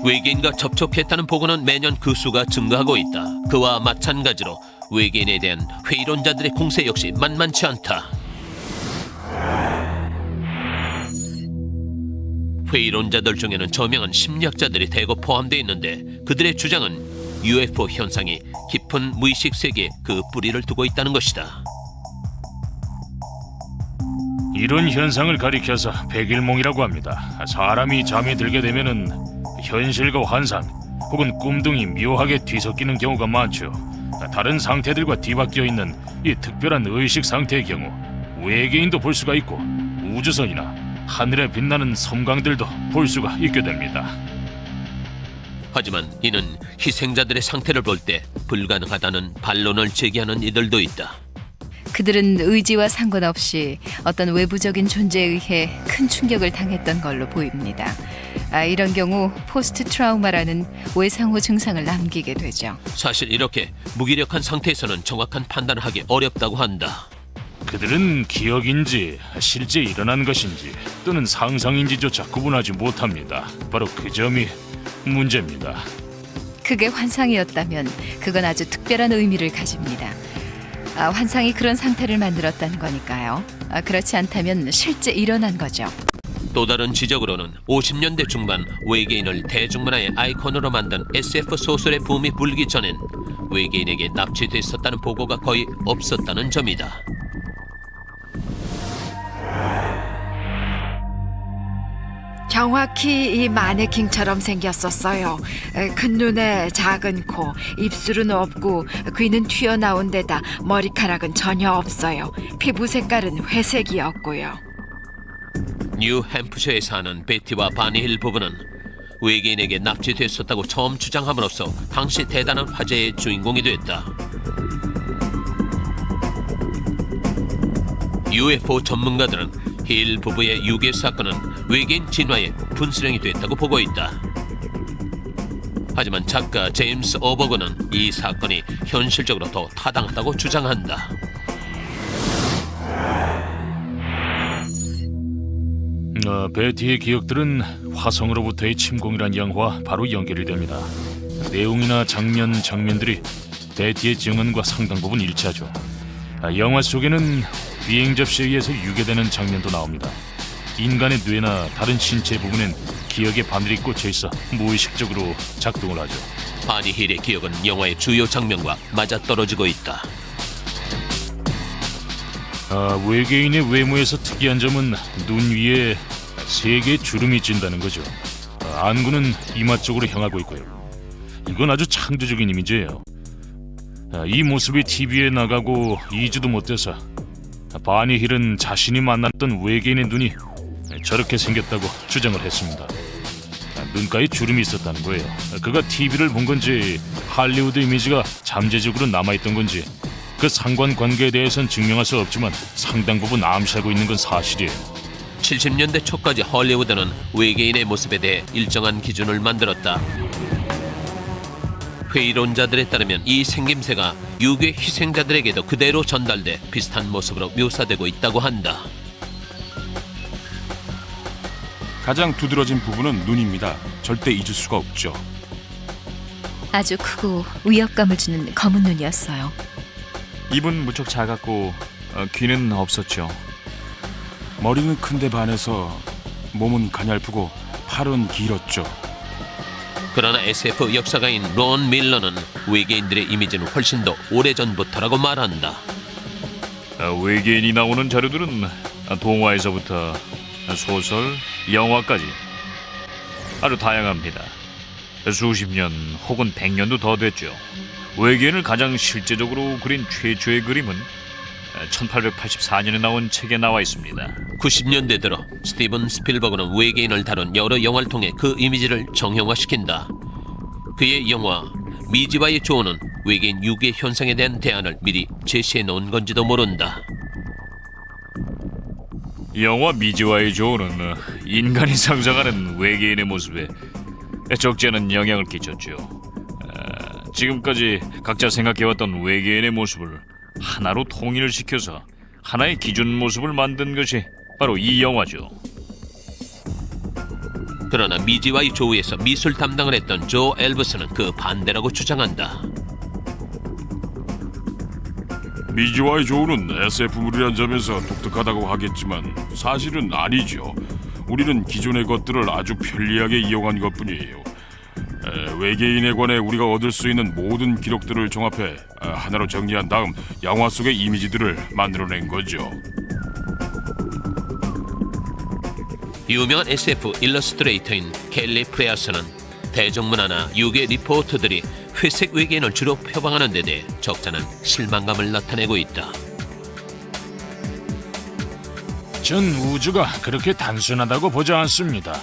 외계인과 접촉했다는 보고는 매년 그 수가 증가하고 있다. 그와 마찬가지로 외계인에 대한 회의론자들의 공세 역시 만만치 않다. 회의론자들 중에는 저명한 심리학자들이 대거 포함되어 있는데 그들의 주장은 UFO 현상이 깊은 무의식 세계에 그 뿌리를 두고 있다는 것이다. 이런 현상을 가리켜서 백일몽이라고 합니다. 사람이 잠이 들게 되면은 현실과 환상 혹은 꿈등이 묘하게 뒤섞이는 경우가 많죠. 다른 상태들과 뒤바뀌어 있는 이 특별한 의식 상태의 경우 외계인도 볼 수가 있고 우주선이나 하늘에 빛나는 섬광들도 볼 수가 있게 됩니다. 하지만 이는 희생자들의 상태를 볼 때 불가능하다는 반론을 제기하는 이들도 있다. 그들은 의지와 상관없이 어떤 외부적인 존재에 의해 큰 충격을 당했던 걸로 보입니다. 이런 경우 포스트 트라우마라는 외상후 증상을 남기게 되죠. 사실 이렇게 무기력한 상태에서는 정확한 판단을 하기 어렵다고 한다. 그들은 기억인지 실제 일어난 것인지 또는 상상인지조차 구분하지 못합니다. 바로 그 점이 문제입니다. 그게 환상이었다면 그건 아주 특별한 의미를 가집니다. 환상이 그런 상태를 만들었다는 거니까요. 그렇지 않다면 실제 일어난 거죠. 또 다른 지적으로는 50년대 중반 외계인을 대중문화의 아이콘으로 만든 SF 소설의 붐이 불기 전엔 외계인에게 납치됐었다는 보고가 거의 없었다는 점이다. 정확히 이 마네킹처럼 생겼었어요. 큰 눈에 작은 코, 입술은 없고 귀는 튀어나온 데다 머리카락은 전혀 없어요. 피부 색깔은 회색이었고요. 뉴햄프셔에 사는 베티와 바니힐 부부는 외계인에게 납치됐었다고 처음 주장함으로써 당시 대단한 화제의 주인공이 됐다. UFO 전문가들은 힐 부부의 유괴 사건은 외계인 진화의 분수령이 됐다고 보고 있다. 하지만 작가 제임스 어버그는 이 사건이 현실적으로 더 타당하다고 주장한다. 베티의 기억들은 화성으로부터의 침공이란 영화와 바로 연결이 됩니다. 내용이나 장면들이 베티의 증언과 상당 부분 일치하죠. 영화 속에는 비행 접시에 의해서 유괴되는 장면도 나옵니다. 인간의 뇌나 다른 신체 부분엔 기억의 바늘이 꽂혀 있어 무의식적으로 작동을 하죠. 바니힐의 기억은 영화의 주요 장면과 맞아떨어지고 있다. 외계인의 외모에서 특이한 점은 눈 위에 3개의 주름이 진다는 거죠. 안구는 이마 쪽으로 향하고 있고요. 이건 아주 창조적인 이미지예요. 이 모습이 TV에 나가고 2주도 못 돼서 바니힐은 자신이 만났던 외계인의 눈이 저렇게 생겼다고 주장을 했습니다. 눈가에 주름이 있었다는 거예요. 그가 TV를 본 건지 할리우드 이미지가 잠재적으로 남아있던 건지 그 상관관계에 대해서는 증명할 수 없지만 상당 부분 암시하고 있는 건 사실이에요. 70년대 초까지 헐리우드는 외계인의 모습에 대해 일정한 기준을 만들었다. 회의론자들에 따르면 이 생김새가 유괴 희생자들에게도 그대로 전달돼 비슷한 모습으로 묘사되고 있다고 한다. 가장 두드러진 부분은 눈입니다. 절대 잊을 수가 없죠. 아주 크고 위협감을 주는 검은 눈이었어요. 입은 무척 작았고 귀는 없었죠. 머리는 큰데 반해서 몸은 가냘프고 팔은 길었죠. 그러나 SF 역사가인 론 밀러는 외계인들의 이미지는 훨씬 더 오래전부터라고 말한다. 외계인이 나오는 자료들은 동화에서부터 소설, 영화까지 아주 다양합니다. 수십 년 혹은 100년도 더 됐죠. 외계인을 가장 실제적으로 그린 최초의 그림은 1884년에 나온 책에 나와 있습니다. 90년대 들어 스티븐 스필버그는 외계인을 다룬 여러 영화를 통해 그 이미지를 정형화시킨다. 그의 영화 미지와의 조언은 외계인 유괴 현상에 대한 대안을 미리 제시해 놓은 건지도 모른다. 영화 미지와의 조언은 인간이 상상하는 외계인의 모습에 적지 않은 영향을 끼쳤죠. 지금까지 각자 생각해왔던 외계인의 모습을 하나로 통일을 시켜서 하나의 기준 모습을 만든 것이 바로 이 영화죠. 그러나 미지와의 조우에서 미술 담당을 했던 조 엘브스는 그 반대라고 주장한다. 미지와의 조우는 SF물이란 점에서 독특하다고 하겠지만 사실은 아니죠. 우리는 기존의 것들을 아주 편리하게 이용한 것뿐이에요. 외계인에 관해 우리가 얻을 수 있는 모든 기록들을 종합해 하나로 정리한 다음 영화 속의 이미지들을 만들어낸 거죠. 유명한 SF 일러스트레이터인 켈리 프레아스는 대중문화나 유괴 리포터들이 회색 외계인을 주로 표방하는 데 대해 적잖은 실망감을 나타내고 있다. 전 우주가 그렇게 단순하다고 보지 않습니다.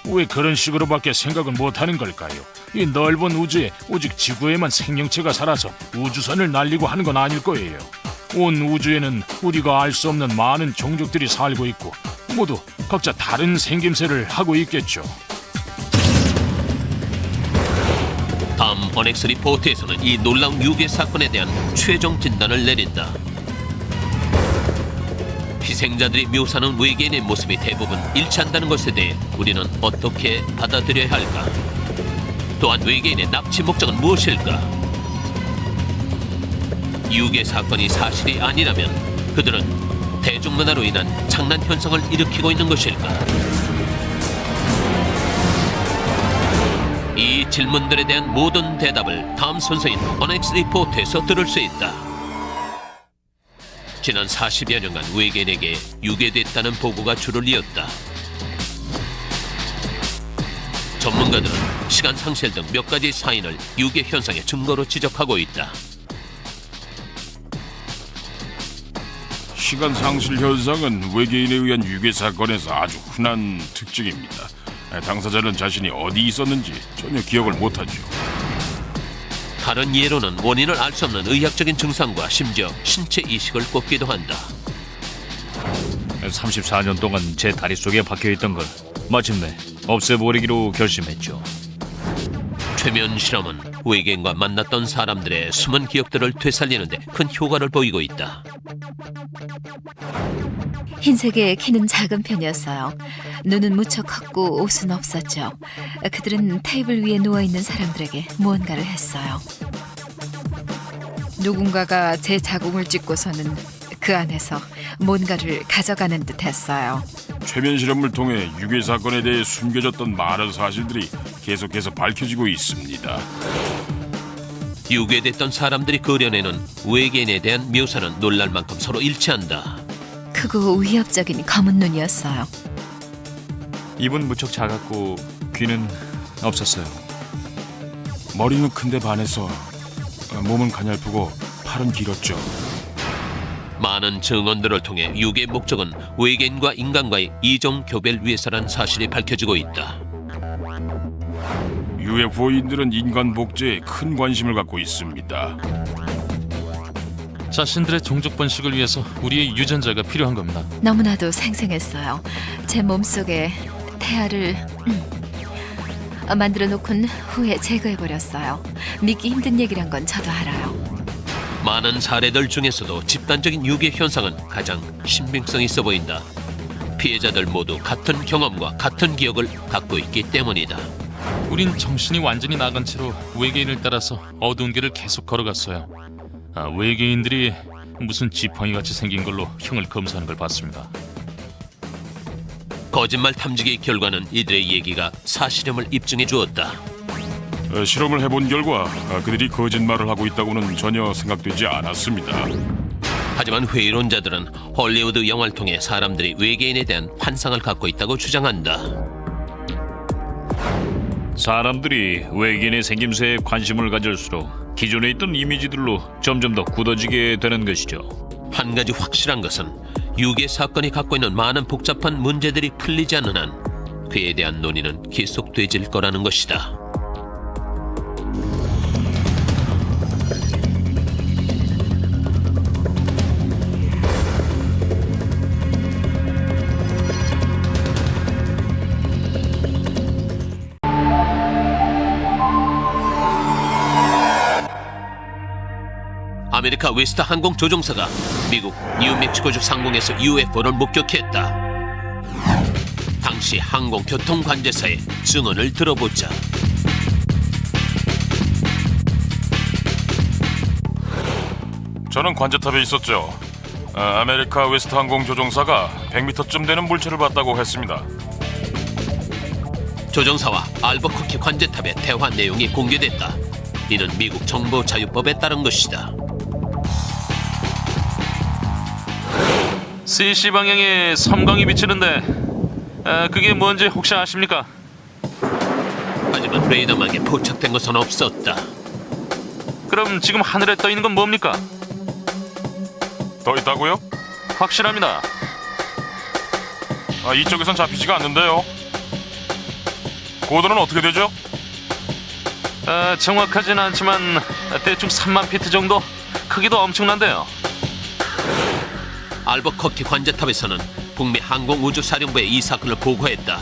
왜 그런 식으로밖에 생각을 못하는 걸까요? 이 넓은 우주에 오직 지구에만 생명체가 살아서 우주선을 날리고 하는 건 아닐 거예요. 온 우주에는 우리가 알 수 없는 많은 종족들이 살고 있고 모두 각자 다른 생김새를 하고 있겠죠. 다음 어넥스 리포트에서는 이 놀라운 유괴 사건에 대한 최종 진단을 내린다. 희생자들이 묘사하는 외계인의 모습이 대부분 일치한다는 것에 대해 우리는 어떻게 받아들여야 할까? 또한 외계인의 납치 목적은 무엇일까? 유괴 사건이 사실이 아니라면 그들은 대중문화로 인한 장난 현상을 일으키고 있는 것일까? 이 질문들에 대한 모든 대답을 다음 순서인 어넥스 리포트에서 들을 수 있다. 지난 40여 년간 외계인에게 유괴됐다는 보고가 줄을 이었다. 전문가들은 시간 상실 등 몇 가지 사인을 유괴 현상의 증거로 지적하고 있다. 시간 상실 현상은 외계인에 의한 유괴 사건에서 아주 흔한 특징입니다. 당사자는 자신이 어디 있었는지 전혀 기억을 못하죠. 다른 예로는 원인을 알 수 없는 의학적인 증상과 심지어 신체 이식을 꼽기도 한다. 34년 동안 제 다리 속에 박혀있던 걸 마침내 없애버리기로 결심했죠. 최면 실험은 외계인과 만났던 사람들의 숨은 기억들을 되살리는 데 큰 효과를 보이고 있다. 흰색의 키는 작은 편이었어요. 눈은 무척 컸고 옷은 없었죠. 그들은 테이블 위에 누워있는 사람들에게 무언가를 했어요. 누군가가 제 자궁을 찍고서는 그 안에서 뭔가를 가져가는 듯 했어요. 최면 실험을 통해 유괴 사건에 대해 숨겨졌던 많은 사실들이 계속해서 밝혀지고 있습니다. 유괴됐던 사람들이 그려내는 외계인에 대한 묘사는 놀랄 만큼 서로 일치한다. 크고 위협적인 검은 눈이었어요. 입은 무척 작았고 귀는 없었어요. 머리는 큰데 반해서 몸은 가냘프고 팔은 길었죠. 많은 증언들을 통해 유괴 목적은 외계인과 인간과의 이종 교배를 위해서란 사실이 밝혀지고 있다. UFO인들은 인간 복제에 큰 관심을 갖고 있습니다. 자신들의 종족 번식을 위해서 우리의 유전자가 필요한 겁니다. 너무나도 생생했어요. 제 몸속에 태아를 만들어 놓곤 후에 제거해버렸어요. 믿기 힘든 얘기란 건 저도 알아요. 많은 사례들 중에서도 집단적인 유괴 현상은 가장 신빙성 있어 보인다. 피해자들 모두 같은 경험과 같은 기억을 갖고 있기 때문이다. 우린 정신이 완전히 나간 채로 외계인을 따라서 어두운 길을 계속 걸어갔어요. 외계인들이 무슨 지팡이같이 생긴 걸로 형을 검사하는 걸 봤습니다. 거짓말 탐지기의 결과는 이들의 얘기가 사실임을 입증해 주었다. 실험을 해본 결과 그들이 거짓말을 하고 있다고는 전혀 생각되지 않았습니다. 하지만 회의론자들은 헐리우드 영화를 통해 사람들이 외계인에 대한 환상을 갖고 있다고 주장한다. 사람들이 외계인의 생김새에 관심을 가질수록 기존에 있던 이미지들로 점점 더 굳어지게 되는 것이죠. 한 가지 확실한 것은 유괴 사건이 갖고 있는 많은 복잡한 문제들이 풀리지 않는 한 그에 대한 논의는 계속되질 거라는 것이다. 아메리카 웨스트 항공 조종사가 미국 뉴멕시코주 상공에서 UFO를 목격했다. 당시 항공교통관제사의 증언을 들어보자. 저는 관제탑에 있었죠. 아메리카 웨스트 항공 조종사가 100m쯤 되는 물체를 봤다고 했습니다. 조종사와 알버커키 관제탑의 대화 내용이 공개됐다. 이는 미국 정보자유법에 따른 것이다. CC 방향에 섬광이 비치는데 그게 뭔지 혹시 아십니까? 하지만 레이더망에 포착된 것은 없었다. 그럼 지금 하늘에 떠 있는 건 뭡니까? 더 있다고요? 확실합니다. 이쪽에선 잡히지가 않는데요. 고도는 어떻게 되죠? 정확하진 않지만 대충 3만 피트 정도? 크기도 엄청난데요. 알버커키 관제탑에서는 북미 항공우주사령부에 이 사건을 보고했다.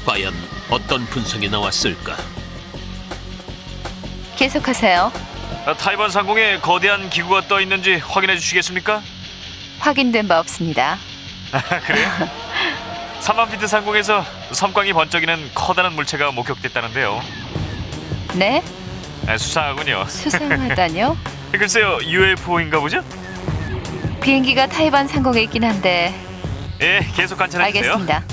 과연 어떤 분석이 나왔을까? 계속하세요. 타이완 상공에 거대한 기구가 떠 있는지 확인해 주시겠습니까? 확인된 바 없습니다. 그래요? 3만 피트 상공에서 섬광이 번쩍이는 커다란 물체가 목격됐다는데요. 네? 수상하군요. 수상하다뇨? 글쎄요, UFO인가 보죠? 비행기가 타이완 상공에 있긴 한데. 예, 계속 관찰해 주세요. 알겠습니다.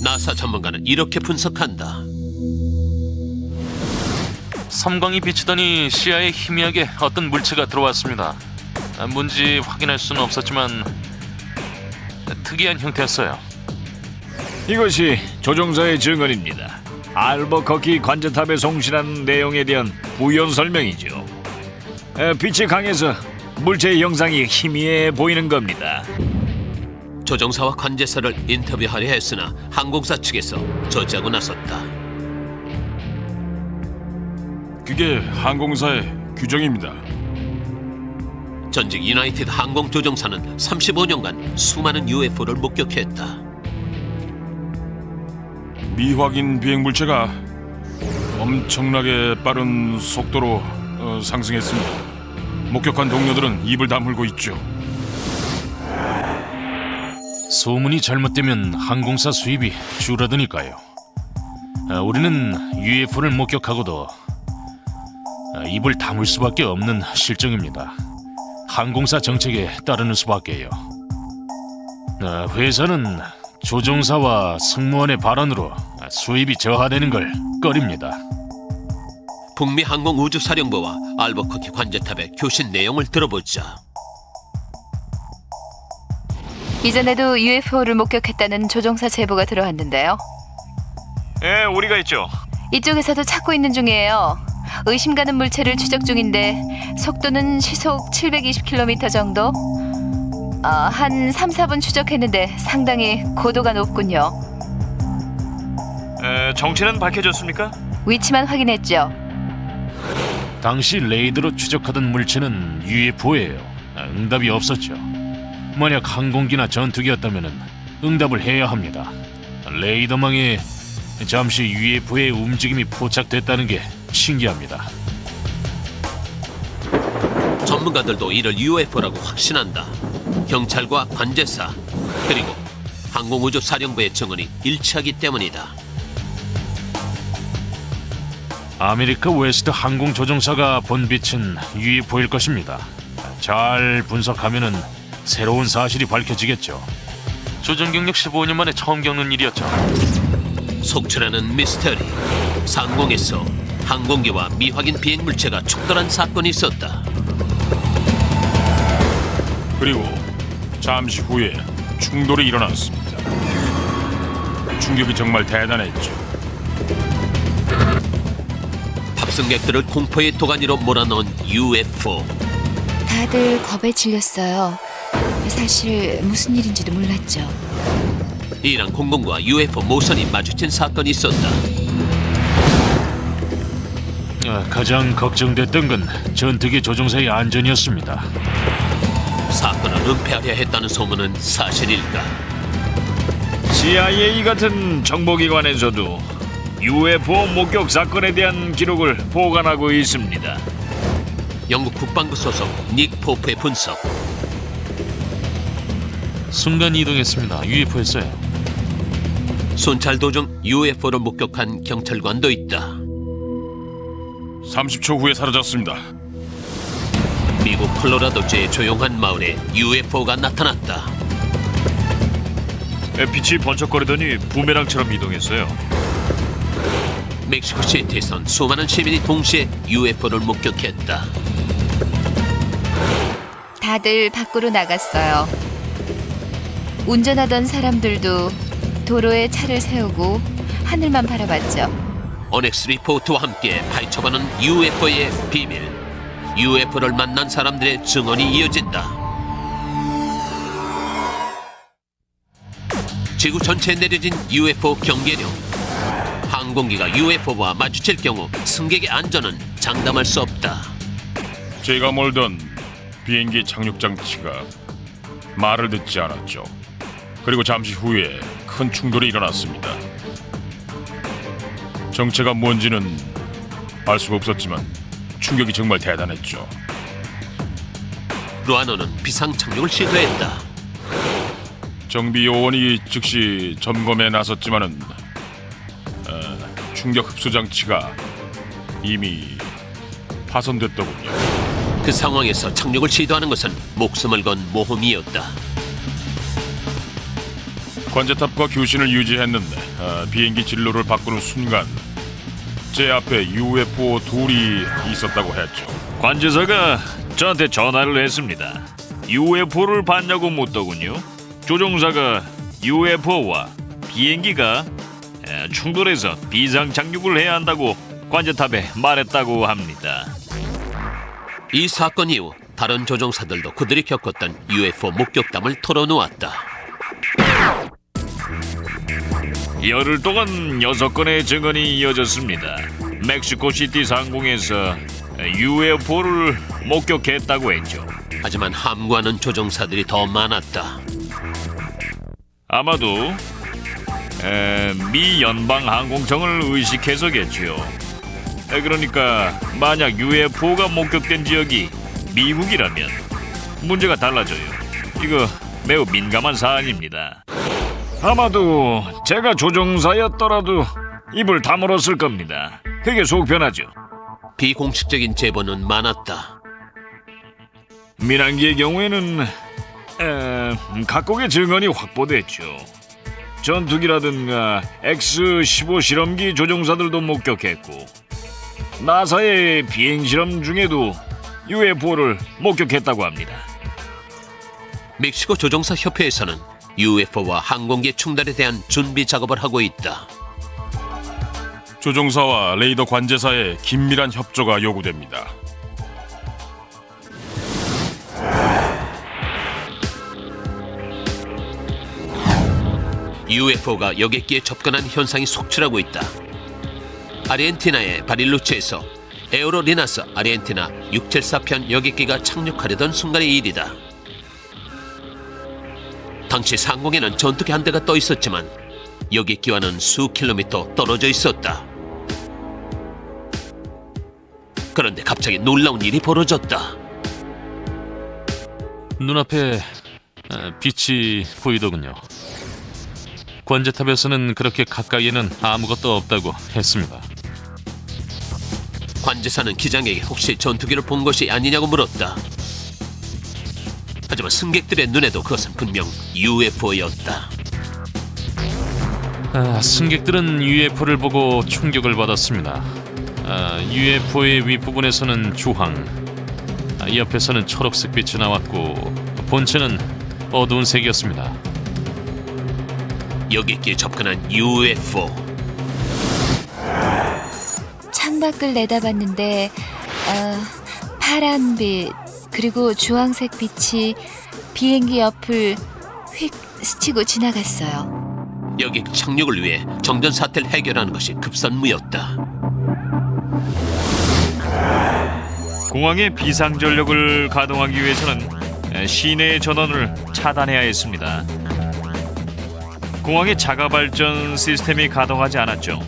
나사 전문가는 이렇게 분석한다. 섬광이 비치더니 시야에 희미하게 어떤 물체가 들어왔습니다. 뭔지 확인할 수는 없었지만 특이한 형태였어요. 이것이 조종사의 증언입니다. 알버커키 관제탑에 송신한 내용에 대한 부연 설명이죠. 빛이 강해서 물체의 형상이 희미해 보이는 겁니다. 조종사와 관제사를 인터뷰하려 했으나 항공사 측에서 저지하고 나섰다. 그게 항공사의 규정입니다. 전직 유나이티드 항공 조종사는 35년간 수많은 UFO를 목격했다. 미확인 비행 물체가 엄청나게 빠른 속도로 상승했습니다. 목격한 동료들은 입을 다물고 있죠. 소문이 잘못되면 항공사 수입이 줄어드니까요. 우리는 UFO를 목격하고도 입을 다물 수밖에 없는 실정입니다. 항공사 정책에 따르는 수밖에요. 회사는 조종사와 승무원의 발언으로 수입이 저하되는 걸 꺼립니다. 북미 항공우주사령부와 알버커키 관제탑의 교신 내용을 들어보자. 이전에도 UFO를 목격했다는 조종사 제보가 들어왔는데요. 예, 우리가 있죠. 이쪽에서도 찾고 있는 중이에요. 의심 가는 물체를 추적 중인데 속도는 시속 720km 정도? 한 3, 4분 추적했는데 상당히 고도가 높군요. 정체는 밝혀졌습니까? 위치만 확인했죠. 당시 레이더로 추적하던 물체는 UFO예요. 응답이 없었죠. 만약 항공기나 전투기였다면 응답을 해야 합니다. 레이더망에 잠시 UFO의 움직임이 포착됐다는 게 신기합니다. 전문가들도 이를 UFO라고 확신한다. 경찰과 관제사 그리고 항공우주사령부의 증언이 일치하기 때문이다. 아메리카 웨스트 항공 조종사가 본 빛은 UFO일 것입니다. 잘 분석하면은 새로운 사실이 밝혀지겠죠. 조종 경력 15년 만에 처음 겪는 일이었죠. 속출하는 미스터리. 상공에서 항공기와 미확인 비행 물체가 충돌한 사건이 있었다. 그리고 잠시 후에 충돌이 일어났습니다. 충격이 정말 대단했죠. 탑승객들을 공포의 도가니로 몰아넣은 UFO. 다들 겁에 질렸어요. 사실 무슨 일인지도 몰랐죠. 이란 공군과 UFO 모선이 마주친 사건이 있었다. 가장 걱정됐던 건 전투기 조종사의 안전이었습니다. 사건을 은폐하려 했다는 소문은 사실일까? CIA 같은 정보기관에서도 UFO 목격 사건에 대한 기록을 보관하고 있습니다. 영국 국방부 소속 닉 포프의 분석. 순간 이동했습니다. UFO였어요. 순찰 도중 UFO를 목격한 경찰관도 있다. 30초 후에 사라졌습니다. 미국 콜로라도주의 조용한 마을에 UFO가 나타났다. 빛이 번쩍거리더니 부메랑처럼 이동했어요. 멕시코 시티에선 수많은 시민이 동시에 UFO를 목격했다. 다들 밖으로 나갔어요. 운전하던 사람들도 도로에 차를 세우고 하늘만 바라봤죠. 오넥스 리포트와 함께 파헤쳐보는 UFO의 비밀. UFO를 만난 사람들의 증언이 이어진다. 지구 전체에 내려진 UFO 경계령. 항공기가 UFO와 마주칠 경우 승객의 안전은 장담할 수 없다. 제가 몰던 비행기 착륙 장치가 말을 듣지 않았죠. 그리고 잠시 후에 큰 충돌이 일어났습니다. 정체가 뭔지는 알 수가 없었지만 충격이 정말 대단했죠. 루아노는 비상 착륙을 시도했다. 정비 요원이 즉시 점검에 나섰지만은 충격 흡수 장치가 이미 파손됐더군요. 그 상황에서 착륙을 시도하는 것은 목숨을 건 모험이었다. 관제탑과 교신을 유지했는데 비행기 진로를 바꾸는 순간 제 앞에 UFO 둘이 있었다고 했죠. 관제사가 저한테 전화를 했습니다. UFO를 봤냐고 묻더군요. 조종사가 UFO와 비행기가 충돌해서 비상 착륙을 해야 한다고 관제탑에 말했다고 합니다. 이 사건 이후 다른 조종사들도 그들이 겪었던 UFO 목격담을 털어놓았다. 열흘 동안 6건의 증언이 이어졌습니다. 멕시코 시티 상공에서 UFO를 목격했다고 했죠. 하지만 함구하는 조종사들이 더 많았다. 아마도 미 연방항공청을 의식해서겠지요. 그러니까 만약 UFO가 목격된 지역이 미국이라면 문제가 달라져요. 이거 매우 민감한 사안입니다. 아마도 제가 조종사였더라도 입을 다물었을 겁니다. 그게 속편하죠. 비공식적인 제보는 많았다. 민항기의 경우에는 각국의 증언이 확보됐죠. 전투기라든가 X-15 실험기 조종사들도 목격했고 나사의 비행실험 중에도 UFO를 목격했다고 합니다. 멕시코 조종사 협회에서는 UFO와 항공기 충돌에 대한 준비 작업을 하고 있다. 조종사와 레이더 관제사의 긴밀한 협조가 요구됩니다. UFO가 여객기에 접근한 현상이 속출하고 있다. 아르헨티나의 바릴루체에서 에어로리나스 아르헨티나 674편 여객기가 착륙하려던 순간의 일이다. 당시 상공에는 전투기 한 대가 떠 있었지만 여객기와는 수 킬로미터 떨어져 있었다. 그런데 갑자기 놀라운 일이 벌어졌다. 눈앞에 빛이 보이더군요. 관제탑에서는 그렇게 가까이에는 아무것도 없다고 했습니다. 관제사는 기장에게 혹시 전투기를 본 것이 아니냐고 물었다. 하지만 승객들의 눈에도 그것은 분명 UFO였다. 승객들은 UFO를 보고 충격을 받았습니다. UFO의 윗부분에서는 주황, 옆에서는 초록색 빛이 나왔고 본체는 어두운 색이었습니다. 여객기에 접근한 UFO. 창밖을 내다봤는데 파란 빛 그리고 주황색 빛이 비행기 옆을 휙 스치고 지나갔어요. 여객 착륙을 위해 정전 사태를 해결하는 것이 급선무였다. 공항의 비상전력을 가동하기 위해서는 시내의 전원을 차단해야 했습니다. 공항의 자가발전 시스템이 가동하지 않았죠.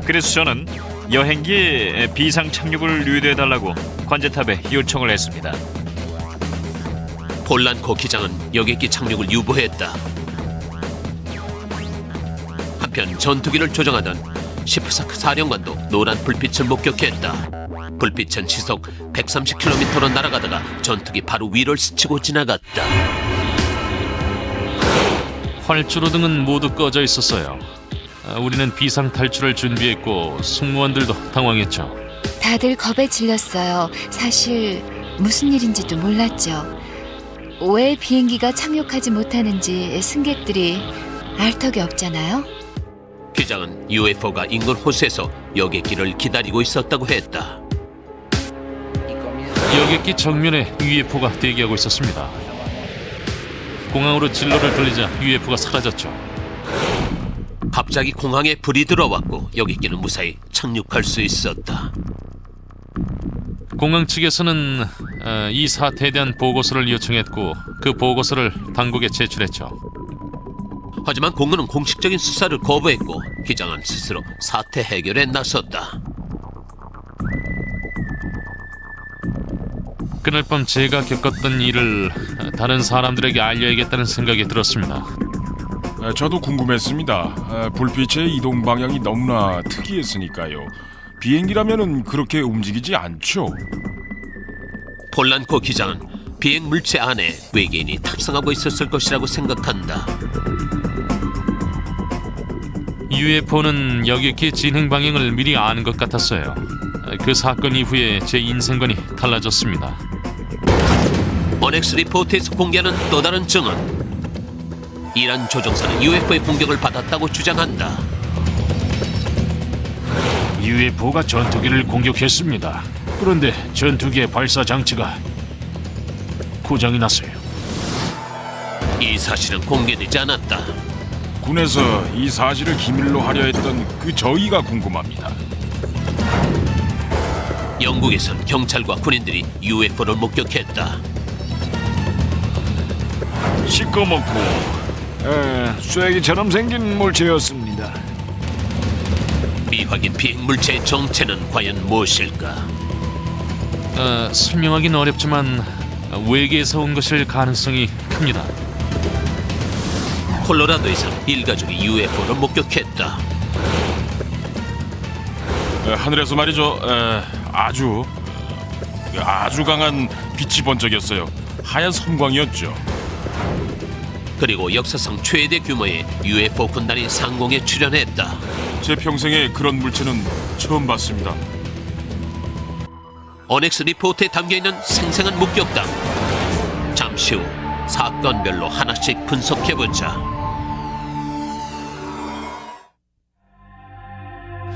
그래서 저는 여행기의 비상 착륙을 유도해달라고 관제탑에 요청을 했습니다. 폴란코 기장은 여객기 착륙을 유보했다. 한편 전투기를 조종하던 시프사크 사령관도 노란 불빛을 목격했다. 불빛은 시속 130km로 날아가다가 전투기 바로 위를 스치고 지나갔다. 활주로 등은 모두 꺼져 있었어요. 우리는 비상 탈출을 준비했고 승무원들도 당황했죠. 다들 겁에 질렸어요. 사실 무슨 일인지도 몰랐죠. 왜 비행기가 착륙하지 못하는지 승객들이 알 턱이 없잖아요. 기장은 UFO가 인근 호수에서 여객기를 기다리고 있었다고 했다. 여객기 정면에 UFO가 대기하고 있었습니다. 공항으로 진로를 돌리자 UFO가 사라졌죠. 갑자기 공항에 불이 들어왔고 여객기는 무사히 착륙할 수 있었다. 공항 측에서는 이 사태에 대한 보고서를 요청했고 그 보고서를 당국에 제출했죠. 하지만 공군은 공식적인 수사를 거부했고 기장은 스스로 사태 해결에 나섰다. 그날 밤 제가 겪었던 일을 다른 사람들에게 알려야겠다는 생각이 들었습니다. 저도 궁금했습니다. 불빛의 이동 방향이 너무나 특이했으니까요. 비행기라면은 그렇게 움직이지 않죠. 폴란코 기장은 비행 물체 안에 외계인이 탑승하고 있었을 것이라고 생각한다. UFO는 여객기 진행 방향을 미리 아는 것 같았어요. 그 사건 이후에 제 인생관이 달라졌습니다. 어넥스 리포트에서 공개하는 또 다른 증언. 이란 조종사는 UFO의 공격을 받았다고 주장한다. UFO가 전투기를 공격했습니다. 그런데 전투기의 발사 장치가 고장이 났어요. 이 사실은 공개되지 않았다. 군에서 이 사실을 기밀로 하려 했던 그 저희가 궁금합니다. 영국에선 경찰과 군인들이 UFO를 목격했다. 시꺼멓고 쐐기처럼 생긴 물체였습니다. 미확인 비행 물체의 정체는 과연 무엇일까? 설명하긴 어렵지만 외계에서 온 것일 가능성이 큽니다. 콜로라도에서 일가족이 UFO를 목격했다. 하늘에서 말이죠. 아주 강한 빛이 번쩍였어요. 하얀 섬광이었죠. 그리고 역사상 최대 규모의 UFO 군단이 상공에 출현했다. 제 평생에 그런 물체는 처음 봤습니다. 어넥스 리포트에 담겨있는 생생한 목격담. 잠시 후 사건별로 하나씩 분석해보자.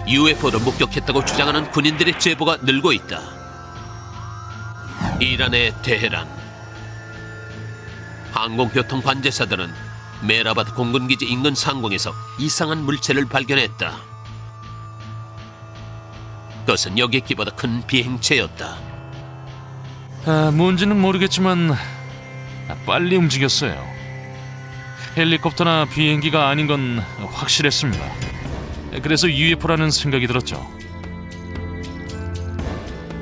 UFO를 목격했다고 주장하는 군인들의 제보가 늘고 있다. 이란의 테헤란. 항공교통 관제사들은 메라바드 공군기지 인근 상공에서 이상한 물체를 발견했다. 그것은 여객기보다 큰 비행체였다. 뭔지는 모르겠지만 빨리 움직였어요. 헬리콥터나 비행기가 아닌 건 확실했습니다. 그래서 UFO라는 생각이 들었죠.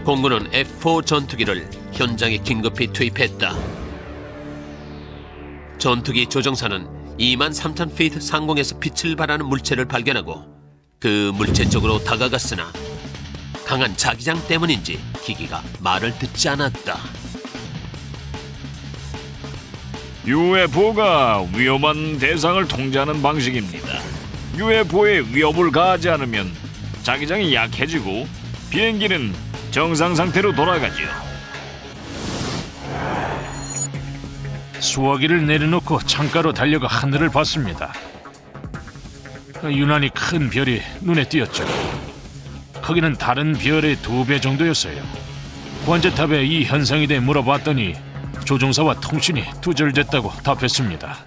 공군은 F4 전투기를 현장에 긴급히 투입했다. 전투기 조종사는 23,000피트 상공에서 빛을 발하는 물체를 발견하고 그 물체 쪽으로 다가갔으나 강한 자기장 때문인지 기기가 말을 듣지 않았다. UFO가 위험한 대상을 통제하는 방식입니다. UFO에 위협을 가하지 않으면 자기장이 약해지고 비행기는 정상 상태로 돌아가죠. 수화기를 내려놓고 창가로 달려가 하늘을 봤습니다. 유난히 큰 별이 눈에 띄었죠. 크기는 다른 별의 2배 정도였어요. 관제탑에 이 현상에 대해 물어봤더니 조종사와 통신이 두절됐다고 답했습니다.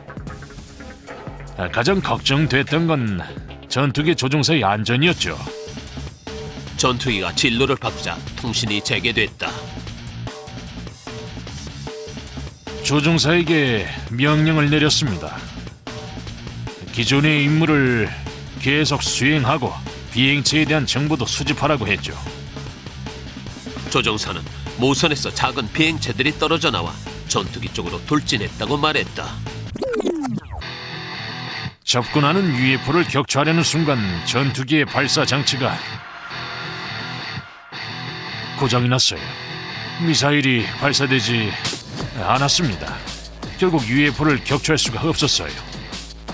가장 걱정됐던 건 전투기 조종사의 안전이었죠. 전투기가 진로를 바꾸자 통신이 재개됐다. 조종사에게 명령을 내렸습니다. 기존의 임무를 계속 수행하고 비행체에 대한 정보도 수집하라고 했죠. 조종사는 모선에서 작은 비행체들이 떨어져 나와 전투기 쪽으로 돌진했다고 말했다. 접근하는 UFO를 격추하려는 순간 전투기의 발사 장치가 고장이 났어요. 미사일이 발사되지 않았습니다. 결국 UFO를 격추할 수가 없었어요.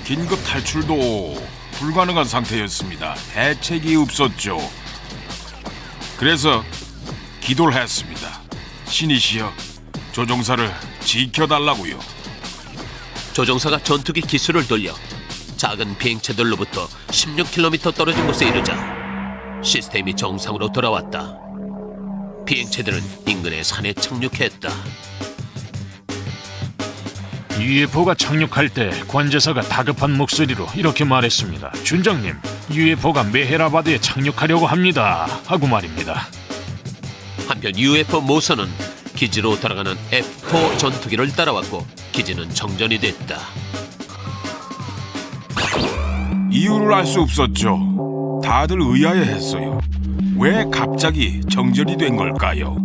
긴급 탈출도 불가능한 상태였습니다. 대책이 없었죠. 그래서 기도를 했습니다. 신이시여, 조종사를 지켜달라고요. 조종사가 전투기 기술을 돌려 작은 비행체들로부터 16km 떨어진 곳에 이르자 시스템이 정상으로 돌아왔다. 비행체들은 인근의 산에 착륙했다. UFO가 착륙할 때 관제사가 다급한 목소리로 이렇게 말했습니다. 준장님, UFO가 메헤라바드에 착륙하려고 합니다. 하고 말입니다. 한편 UFO 모선은 기지로 돌아가는 F4 전투기를 따라왔고 기지는 정전이 됐다. 이유를 알 수 없었죠. 다들 의아해했어요. 왜 갑자기 정전이 된 걸까요?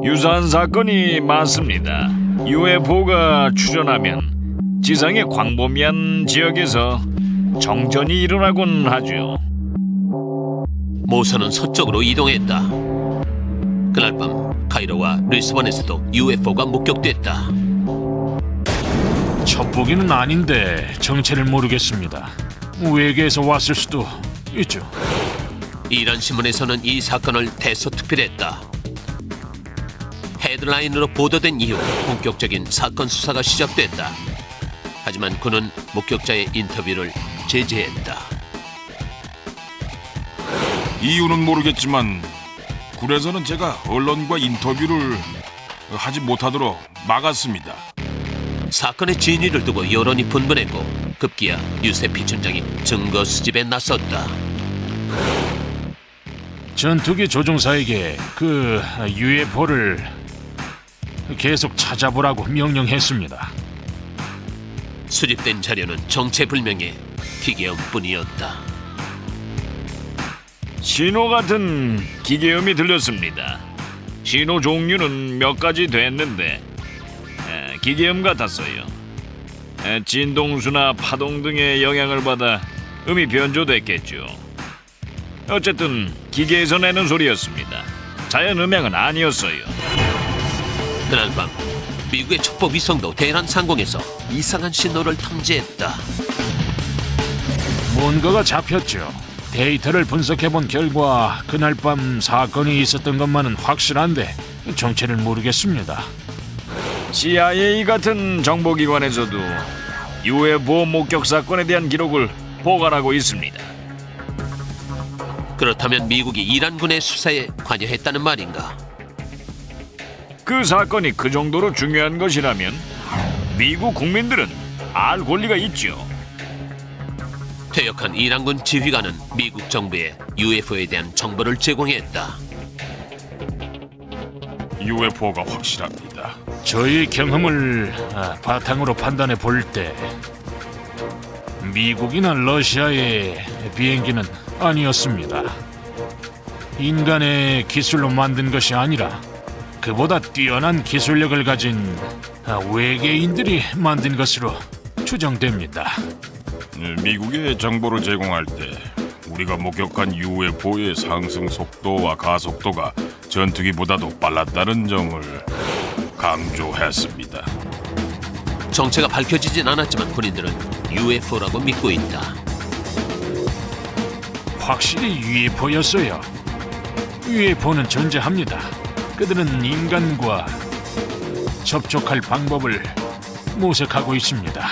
유사한 사건이 많습니다. UFO가 출현하면 지상의 광범위한 지역에서 정전이 일어나곤 하죠. 모선은 서쪽으로 이동했다. 그날 밤 카이로와 리스본에서도 UFO가 목격됐다. 첩보기는 아닌데 정체를 모르겠습니다. 외계에서 왔을 수도 있죠. 이란 신문에서는 이 사건을 대서특필했다. 헤드라인으로 보도된 이후 본격적인 사건 수사가 시작됐다. 하지만 그는 목격자의 인터뷰를 제지했다. 이유는 모르겠지만 굴에서는 제가 언론과 인터뷰를 하지 못하도록 막았습니다. 사건의 진위를 두고 여론이 분분했고 급기야 유세피 춘장이 증거 수집에 나섰다. 전투기 조종사에게 그 UFO를 계속 찾아보라고 명령했습니다. 수집된 자료는 정체불명의 기계음뿐이었다. 신호 같은 기계음이 들렸습니다. 신호 종류는 몇 가지 됐는데 기계음 같았어요. 진동수나 파동 등의 영향을 받아 음이 변조됐겠죠. 어쨌든 기계에서 내는 소리였습니다. 자연 음향은 아니었어요. 그날 밤 미국의 첩보 위성도 대란 상공에서 이상한 신호를 탐지했다. 뭔가가 잡혔죠. 데이터를 분석해본 결과 그날 밤 사건이 있었던 것만은 확실한데 정체를 모르겠습니다. CIA 같은 정보기관에서도 UFO 목격 사건에 대한 기록을 보관하고 있습니다. 그렇다면 미국이 이란군의 수사에 관여했다는 말인가? 그 사건이 그 정도로 중요한 것이라면 미국 국민들은 알 권리가 있죠. 퇴역한 이란군 지휘관은 미국 정부에 UFO에 대한 정보를 제공했다. UFO가 확실합니다. 저희 경험을 바탕으로 판단해 볼 때 미국이나 러시아의 비행기는 아니었습니다. 인간의 기술로 만든 것이 아니라 그보다 뛰어난 기술력을 가진 외계인들이 만든 것으로 추정됩니다. 미국에 정보를 제공할 때 우리가 목격한 UFO의 상승 속도와 가속도가 전투기보다도 빨랐다는 점을 강조했습니다. 정체가 밝혀지진 않았지만 군인들은 UFO라고 믿고 있다. 확실히 UFO였어요. UFO는 존재합니다. 그들은 인간과 접촉할 방법을 모색하고 있습니다.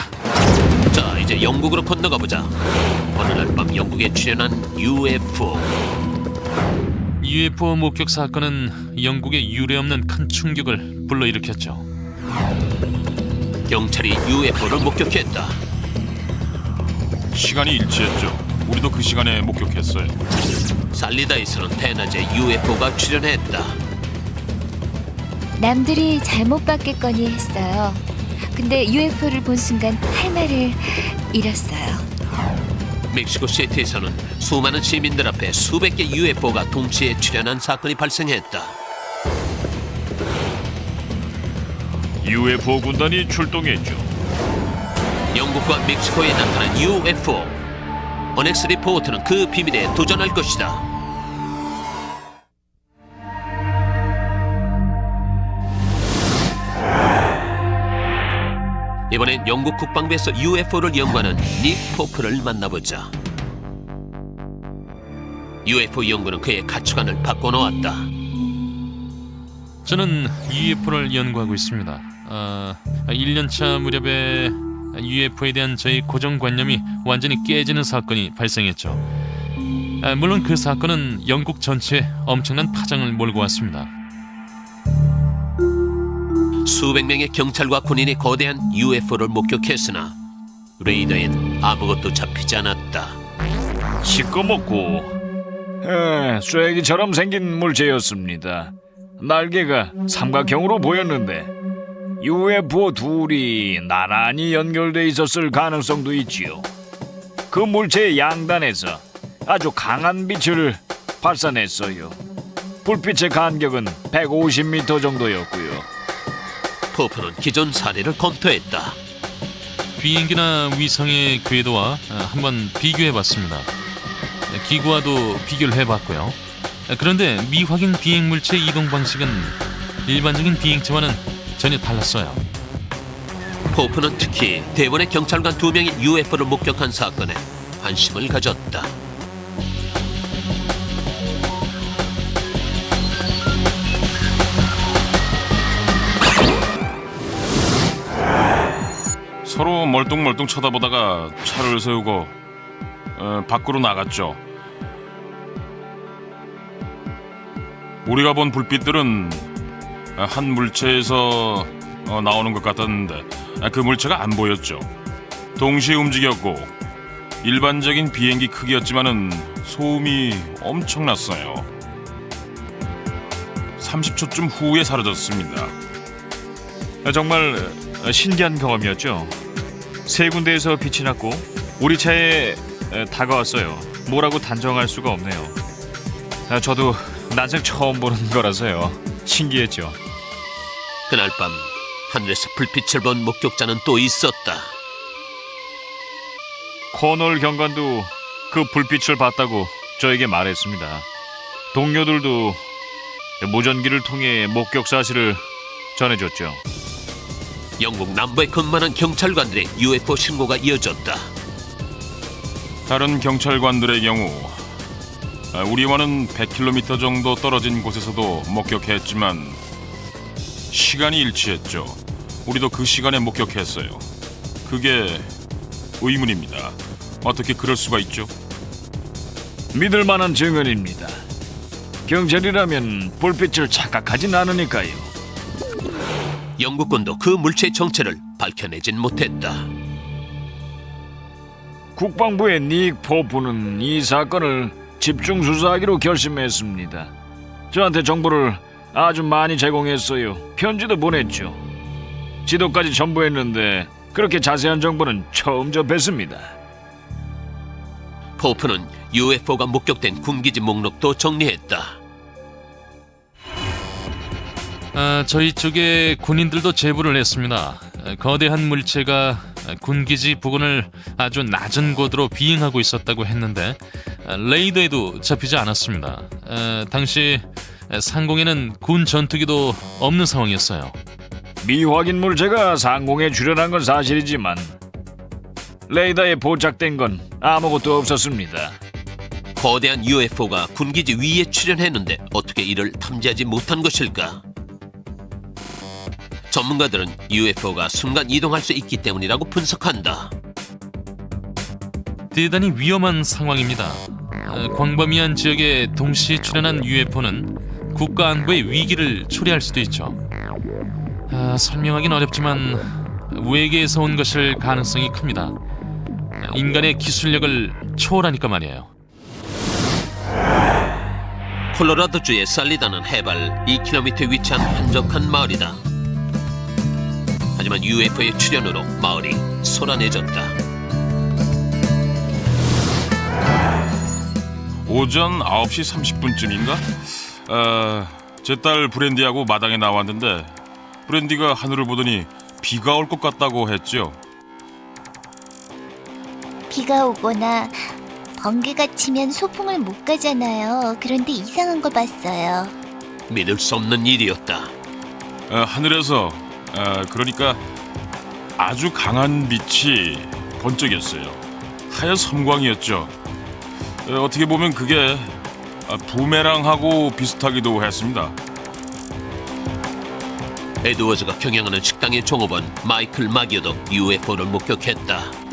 자, 이제 영국으로 건너가 보자. 어느 날 밤 영국에 출현한 UFO. UFO 목격 사건은 영국에 유례없는 큰 충격을 불러일으켰죠. 경찰이 UFO를 목격했다. 시간이 일치했죠. 우리도 그 시간에 목격했어요. 살리다에서는 대낮에 UFO가 출현했다. 남들이 잘못 봤겠거니 했어요. 근데 UFO를 본 순간 할 말을 잃었어요. 멕시코 시티에서는 수많은 시민들 앞에 수백 개 UFO가 동시에 출현한 사건이 발생했다. UFO 군단이 출동했죠. 영국과 멕시코에 나타난 UFO. 어넥스 리포트는 그 비밀에 도전할 것이다. 이번엔 영국 국방부에서 UFO를 연구하는 닉 포프를 만나보자. UFO 연구는 그의 가치관을 바꿔놓았다. 저는 UFO를 연구하고 있습니다. 1년차 무렵에 UFO에 대한 저의 고정관념이 완전히 깨지는 사건이 발생했죠. 물론 그 사건은 영국 전체에 엄청난 파장을 몰고 왔습니다. 수백 명의 경찰과 군인이 거대한 UFO를 목격했으나 레이더엔 아무것도 잡히지 않았다. 시꺼멓고 쐐기처럼 생긴 물체였습니다. 날개가 삼각형으로 보였는데 UFO 둘이 나란히 연결돼 있었을 가능성도 있지요. 그 물체의 양단에서 아주 강한 빛을 발산했어요. 불빛의 간격은 150m 정도였고요. 포프는 기존 사례를 검토했다. 비행기나 위성의 궤도와 한번 비교해봤습니다. 기구와도 비교를 해봤고요. 그런데 미확인 비행 물체의 이동 방식은 일반적인 비행체와는 전혀 달랐어요. 포프는 특히 대번의 경찰관 2명이 UFO를 목격한 사건에 관심을 가졌다. 서로 멀뚱멀뚱 쳐다보다가 차를 세우고 밖으로 나갔죠. 우리가 본 불빛들은 한 물체에서 나오는 것 같았는데 그 물체가 안 보였죠. 동시에 움직였고 일반적인 비행기 크기였지만은 소음이 엄청났어요. 30초쯤 후에 사라졌습니다. 정말 신기한 경험이었죠. 세 군데에서 빛이 났고 우리 차에 다가왔어요. 뭐라고 단정할 수가 없네요. 저도 난생 처음 보는 거라서요. 신기했죠. 그날 밤 하늘에서 불빛을 본 목격자는 또 있었다. 코널 경관도 그 불빛을 봤다고 저에게 말했습니다. 동료들도 무전기를 통해 목격 사실을 전해줬죠. 영국 남부에 근무하는 경찰관들의 UFO 신고가 이어졌다. 다른 경찰관들의 경우 우리와는 100km 정도 떨어진 곳에서도 목격했지만 시간이 일치했죠. 우리도 그 시간에 목격했어요. 그게 의문입니다. 어떻게 그럴 수가 있죠? 믿을 만한 증언입니다. 경찰이라면 불빛을 착각하진 않으니까요. 영국군도 그 물체의 정체를 밝혀내진 못했다. 국방부의 닉 포프는 이 사건을 집중 수사하기로 결심했습니다. 저한테 정보를 아주 많이 제공했어요. 편지도 보냈죠. 지도까지 첨부했는데 그렇게 자세한 정보는 처음 접했습니다. 포프는 UFO가 목격된 군기지 목록도 정리했다. 저희 쪽에 군인들도 제보를 했습니다. 거대한 물체가 군기지 부근을 아주 낮은 고도로 비행하고 있었다고 했는데 레이더에도 잡히지 않았습니다. 당시 상공에는 군 전투기도 없는 상황이었어요. 미확인 물체가 상공에 출현한 건 사실이지만 레이더에 포착된 건 아무것도 없었습니다. 거대한 UFO가 군기지 위에 출현했는데 어떻게 이를 탐지하지 못한 것일까? 전문가들은 UFO가 순간 이동할 수 있기 때문이라고 분석한다. 대단히 위험한 상황입니다. 광범위한 지역에 동시 출현한 UFO는 국가 안보의 위기를 초래할 수도 있죠. 설명하긴 어렵지만 외계에서 온 것일 가능성이 큽니다. 인간의 기술력을 초월하니까 말이에요. 콜로라도주의 살리다는 해발 2km에 위치한 한적한 마을이다. 하지만 UFO의 출현으로 마을이 소란해졌다. 오전 9시 30분쯤인가? 제 딸 브랜디하고 마당에 나왔는데 브랜디가 하늘을 보더니 비가 올 것 같다고 했죠. 비가 오거나 번개가 치면 소풍을 못 가잖아요. 그런데 이상한 거 봤어요. 믿을 수 없는 일이었다. 하늘에서 그러니까 아주 강한 빛이 번쩍였어요. 하얀 섬광이었죠. 어떻게 보면 그게 부메랑하고 비슷하기도 했습니다. 에드워즈가 경영하는 식당의 종업원 마이클 마기어도 UFO를 목격했다.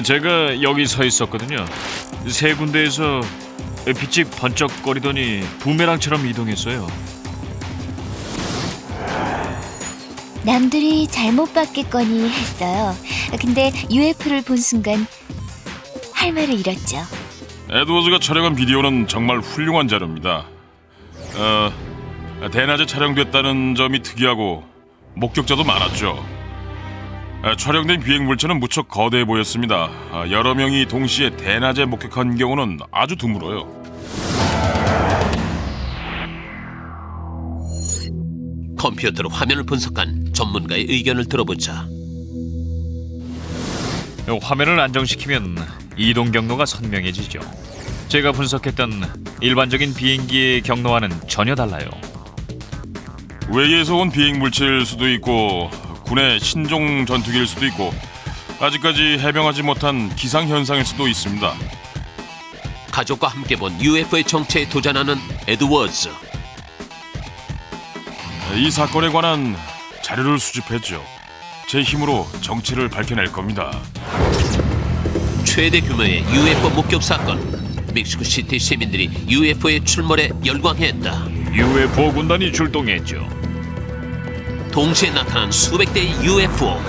제가 여기 서 있었거든요. 세 군데에서 빛이 번쩍거리더니 부메랑처럼 이동했어요. 남들이 잘못 봤겠거니 했어요. 근데 UFO를 본 순간 할 말을 잃었죠. 에드워즈가 촬영한 비디오는 정말 훌륭한 자료입니다. 대낮에 촬영됐다는 점이 특이하고 목격자도 많았죠. 촬영된 비행 물체는 무척 거대해 보였습니다. 여러 명이 동시에 대낮에 목격한 경우는 아주 드물어요. 컴퓨터로 화면을 분석한 전문가의 의견을 들어보자. 화면을 안정시키면 이동 경로가 선명해지죠. 제가 분석했던 일반적인 비행기의 경로와는 전혀 달라요. 외계에서 온 비행 물체일 수도 있고 군의 신종 전투기일 수도 있고 아직까지 해명하지 못한 기상 현상일 수도 있습니다. 가족과 함께 본 UFO의 정체에 도전하는 에드워즈. 이 사건에 관한 자료를 수집했죠. 제 힘으로 정체를 밝혀낼 겁니다. 최대 규모의 UFO 목격 사건. 멕시코시티 시민들이 UFO의 출몰에 열광했다. UFO 군단이 출동했죠. 동시에 나타난 수백 대의 UFO.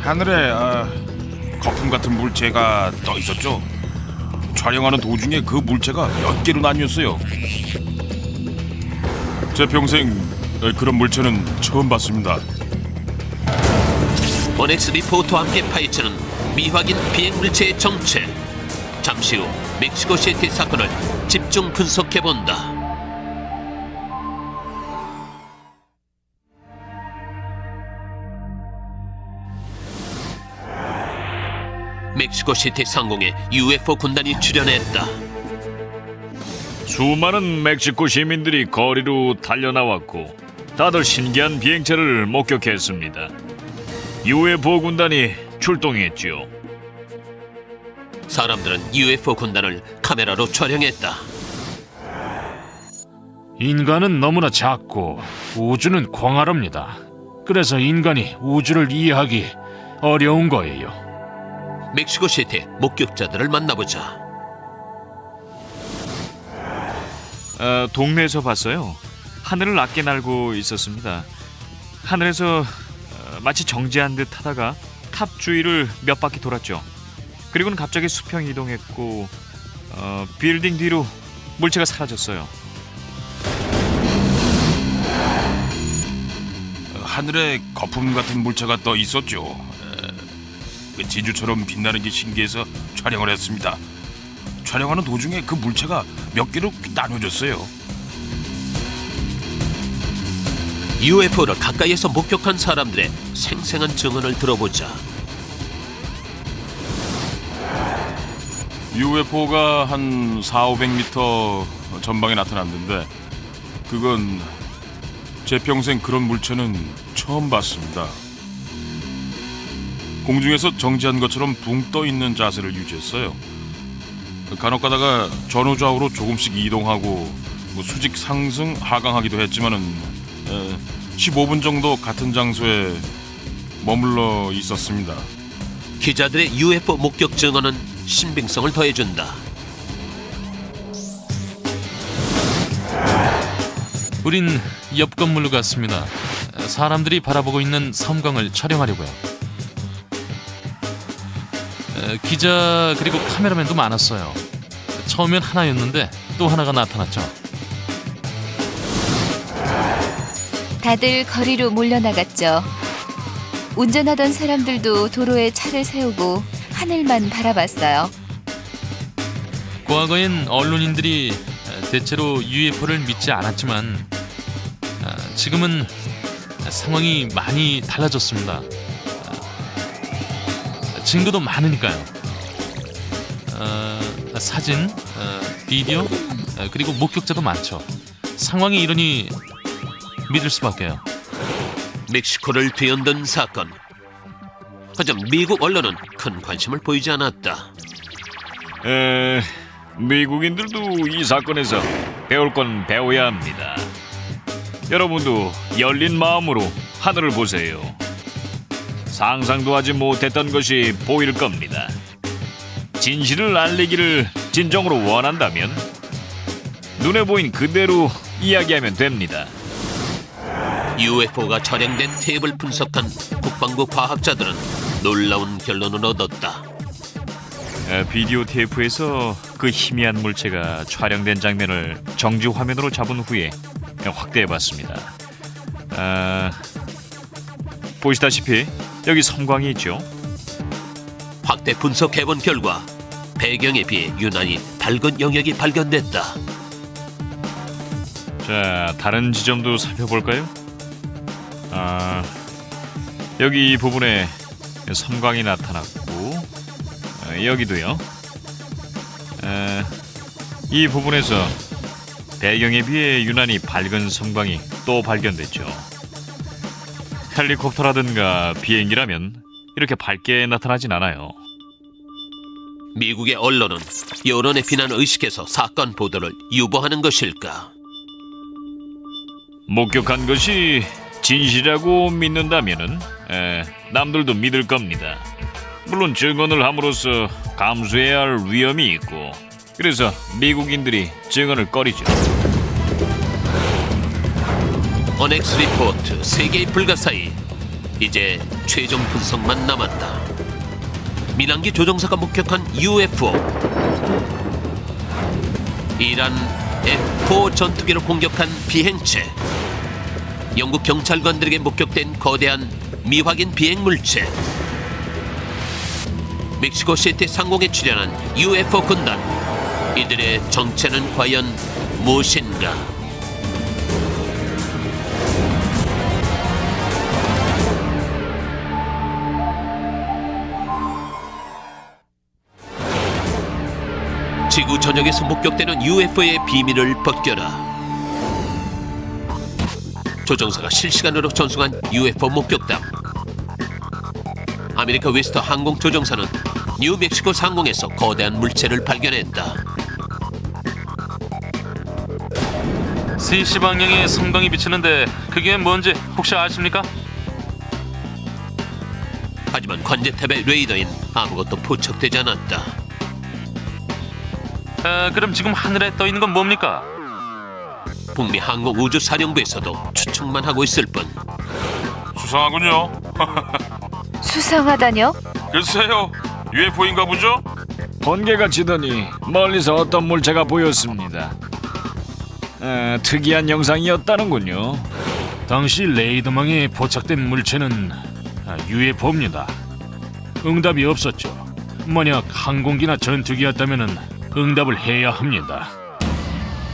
하늘에 거품 같은 물체가 떠 있었죠. 촬영하는 도중에 그 물체가 몇 개로 나뉘었어요. 제 평생 그런 물체는 처음 봤습니다. 오넥스 리포터와 함께 파헤치는 미확인 비행 물체의 정체. 잠시 후 멕시코시티 사건을 집중 분석해본다. 멕시코시티 상공에 UFO 군단이 출현했다. 수많은 멕시코 시민들이 거리로 달려나왔고 다들 신기한 비행체를 목격했습니다. UFO 군단이 출동했죠. 사람들은 UFO 군단을 카메라로 촬영했다. 인간은 너무나 작고 우주는 광활합니다. 그래서 인간이 우주를 이해하기 어려운 거예요. 멕시코시티 목격자들을 만나보자. 동네에서 봤어요. 하늘을 낮게 날고 있었습니다. 하늘에서 마치 정지한 듯 하다가 탑 주위를 몇 바퀴 돌았죠. 그리고는 갑자기 수평 이동했고 빌딩 뒤로 물체가 사라졌어요. 하늘에 거품 같은 물체가 떠 있었죠. 지주처럼 빛나는 게 신기해서 촬영을 했습니다. 촬영하는 도중에 그 물체가 몇 개로 나눠졌어요. UFO를 가까이에서 목격한 사람들의 생생한 증언을 들어보자. UFO가 한 400~500m 전방에 나타났는데 그건 제 평생 그런 물체는 처음 봤습니다. 공중에서 정지한 것처럼 붕 떠 있는 자세를 유지했어요. 간혹가다가 전후좌우로 조금씩 이동하고 뭐 수직 상승 하강하기도 했지만은 15분 정도 같은 장소에 머물러 있었습니다. 기자들의 UFO 목격 증언은 신빙성을 더해준다. 우린 옆 건물로 갔습니다. 사람들이 바라보고 있는 섬광을 촬영하려고요. 기자 그리고 카메라맨도 많았어요. 처음엔 하나였는데 또 하나가 나타났죠. 다들 거리로 몰려나갔죠. 운전하던 사람들도 도로에 차를 세우고 하늘만 바라봤어요. 과거엔 언론인들이 대체로 UFO를 믿지 않았지만 지금은 상황이 많이 달라졌습니다. 증거도 많으니까요. 사진, 비디오, 그리고 목격자도 많죠. 상황이 이러니 믿을 수밖에요. 멕시코를 뒤흔든 사건. 하지만 미국 언론은 큰 관심을 보이지 않았다. 미국인들도 이 사건에서 배울 건 배워야 합니다. 여러분도 열린 마음으로 하늘을 보세요. 상상도 하지 못했던 것이 보일 겁니다. 진실을 알리기를 진정으로 원한다면 눈에 보인 그대로 이야기하면 됩니다. UFO가 촬영된 테이프를 분석한 국방부 과학자들은 놀라운 결론을 얻었다. 비디오 테이프에서 그 희미한 물체가 촬영된 장면을 정지 화면으로 잡은 후에 확대해봤습니다. 보시다시피 여기 섬광이 있죠. 확대 분석해본 결과 배경에 비해 유난히 밝은 영역이 발견됐다. 자, 다른 지점도 살펴볼까요? 여기 이 부분에 섬광이 나타났고 여기도요. 이 부분에서 배경에 비해 유난히 밝은 섬광이 또 발견됐죠. 헬리콥터라든가 비행기라면 이렇게 밝게 나타나진 않아요. 미국의 언론은 여론의 비난을 의식해서 사건 보도를 유보하는 것일까? 목격한 것이 진실이라고 믿는다면은 남들도 믿을 겁니다. 물론 증언을 함으로써 감수해야 할 위험이 있고 그래서 미국인들이 증언을 꺼리죠. 어넥스 리포트 3개의 불가사의. 이제 최종 분석만 남았다. 민항기 조종사가 목격한 UFO. 이란 F-4 전투기를 공격한 비행체. 영국 경찰관들에게 목격된 거대한 미확인 비행 물체. 멕시코 시티 상공에 출현한 UFO 군단. 이들의 정체는 과연 무엇인가? 지구 전역에서 목격되는 UFO의 비밀을 벗겨라. 조종사가 실시간으로 전송한 UFO 목격담. 아메리카 웨스트 항공 조종사는 뉴멕시코 상공에서 거대한 물체를 발견했다. 3시 방향에 섬광이 비치는데 그게 뭔지 혹시 아십니까? 하지만 관제탑의 레이더엔 아무것도 포착되지 않았다. 그럼 지금 하늘에 떠 있는 건 뭡니까? 북미 항공우주사령부에서도 추측만 하고 있을 뿐. 수상하군요. 수상하다뇨? 글쎄요, UFO인가 보죠? 번개가 치더니 멀리서 어떤 물체가 보였습니다. 특이한 영상이었다는군요. 당시 레이더망에 포착된 물체는 UFO입니다. 응답이 없었죠. 만약 항공기나 전투기였다면 응답을 해야 합니다.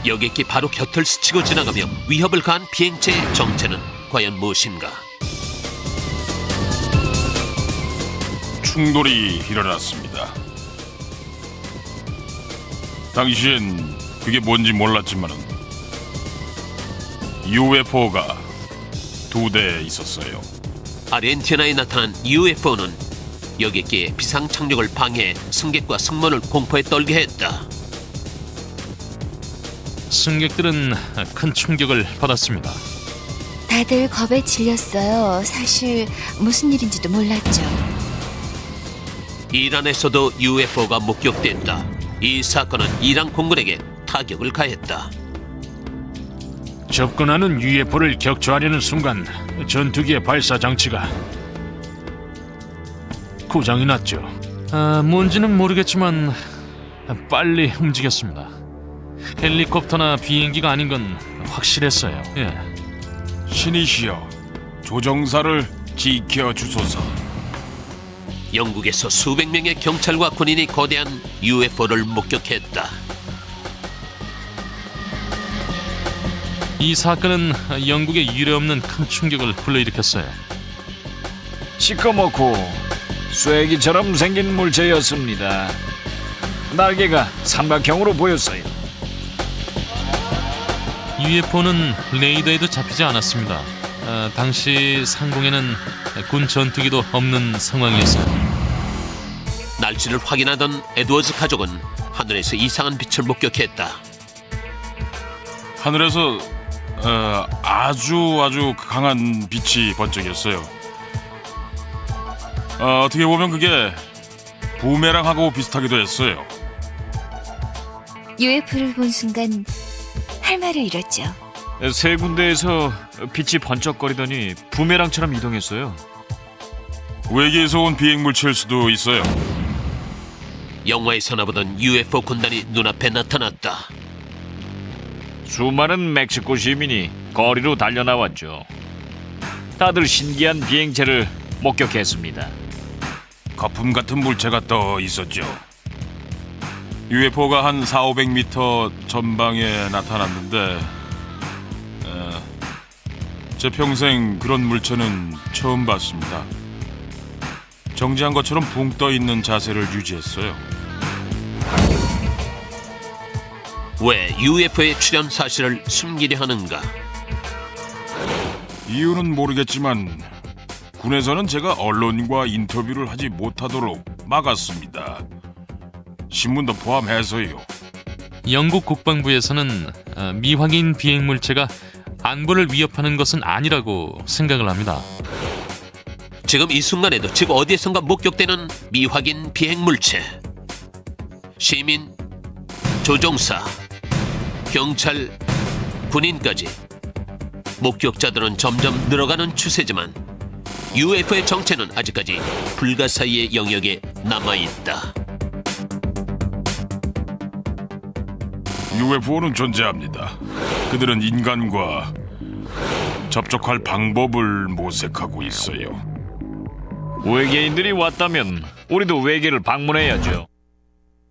여객기 바로 곁을 스치고 지나가며 위협을 가한 비행체의 정체는 과연 무엇인가? 충돌이 일어났습니다. 당시엔 그게 뭔지 몰랐지만 UFO가 2대 있었어요. 아르헨티나에 나타난 UFO는 여객기의 비상 착륙을 방해해 승객과 승무원을 공포에 떨게 했다. 승객들은 큰 충격을 받았습니다. 다들 겁에 질렸어요. 사실 무슨 일인지도 몰랐죠. 이란에서도 UFO가 목격됐다. 이 사건은 이란 공군에게 타격을 가했다. 접근하는 UFO를 격추하려는 순간 전투기의 발사 장치가 고장이 났죠. 뭔지는 모르겠지만 빨리 움직였습니다. 헬리콥터나 비행기가 아닌 건 확실했어요. 예. 신이시여, 조정사를 지켜주소서. 영국에서 수백 명의 경찰과 군인이 거대한 UFO를 목격했다. 이 사건은 영국에 유례없는 큰 충격을 불러일으켰어요. 시커멓고 쐐기처럼 생긴 물체였습니다. 날개가 삼각형으로 보였어요. UFO는 레이더에도 잡히지 않았습니다. 당시 상공에는 군 전투기도 없는 상황이었어요. 날씨를 확인하던 에드워즈 가족은 하늘에서 이상한 빛을 목격했다. 하늘에서 아주 강한 빛이 번쩍였어요. 어떻게 보면 그게 부메랑하고 비슷하기도 했어요. UFO를 본 순간 할 말을 잃었죠. 세 군데에서 빛이 번쩍거리더니 부메랑처럼 이동했어요. 외계에서 온 비행물체일 수도 있어요. 영화에서나 보던 UFO 군단이 눈앞에 나타났다. 수많은 멕시코 시민이 거리로 달려나왔죠. 다들 신기한 비행체를 목격했습니다. 거품 같은 물체가 떠 있었죠. UFO가 한 400~500m 전방에 나타났는데 제 평생 그런 물체는 처음 봤습니다. 정지한 것처럼 붕 떠 있는 자세를 유지했어요. 왜 UFO의 출현 사실을 숨기려 하는가? 이유는 모르겠지만 군에서는 제가 언론과 인터뷰를 하지 못하도록 막았습니다. 신문도 포함해서요. 영국 국방부에서는 미확인 비행 물체가 안보를 위협하는 것은 아니라고 생각을 합니다. 지금 이 순간에도 즉 어디에선가 목격되는 미확인 비행 물체. 시민, 조종사, 경찰, 군인까지 목격자들은 점점 늘어가는 추세지만 UFO의 정체는 아직까지 불가사의의 영역에 남아있다. UFO는 존재합니다. 그들은 인간과 접촉할 방법을 모색하고 있어요. 외계인들이 왔다면 우리도 외계를 방문해야죠.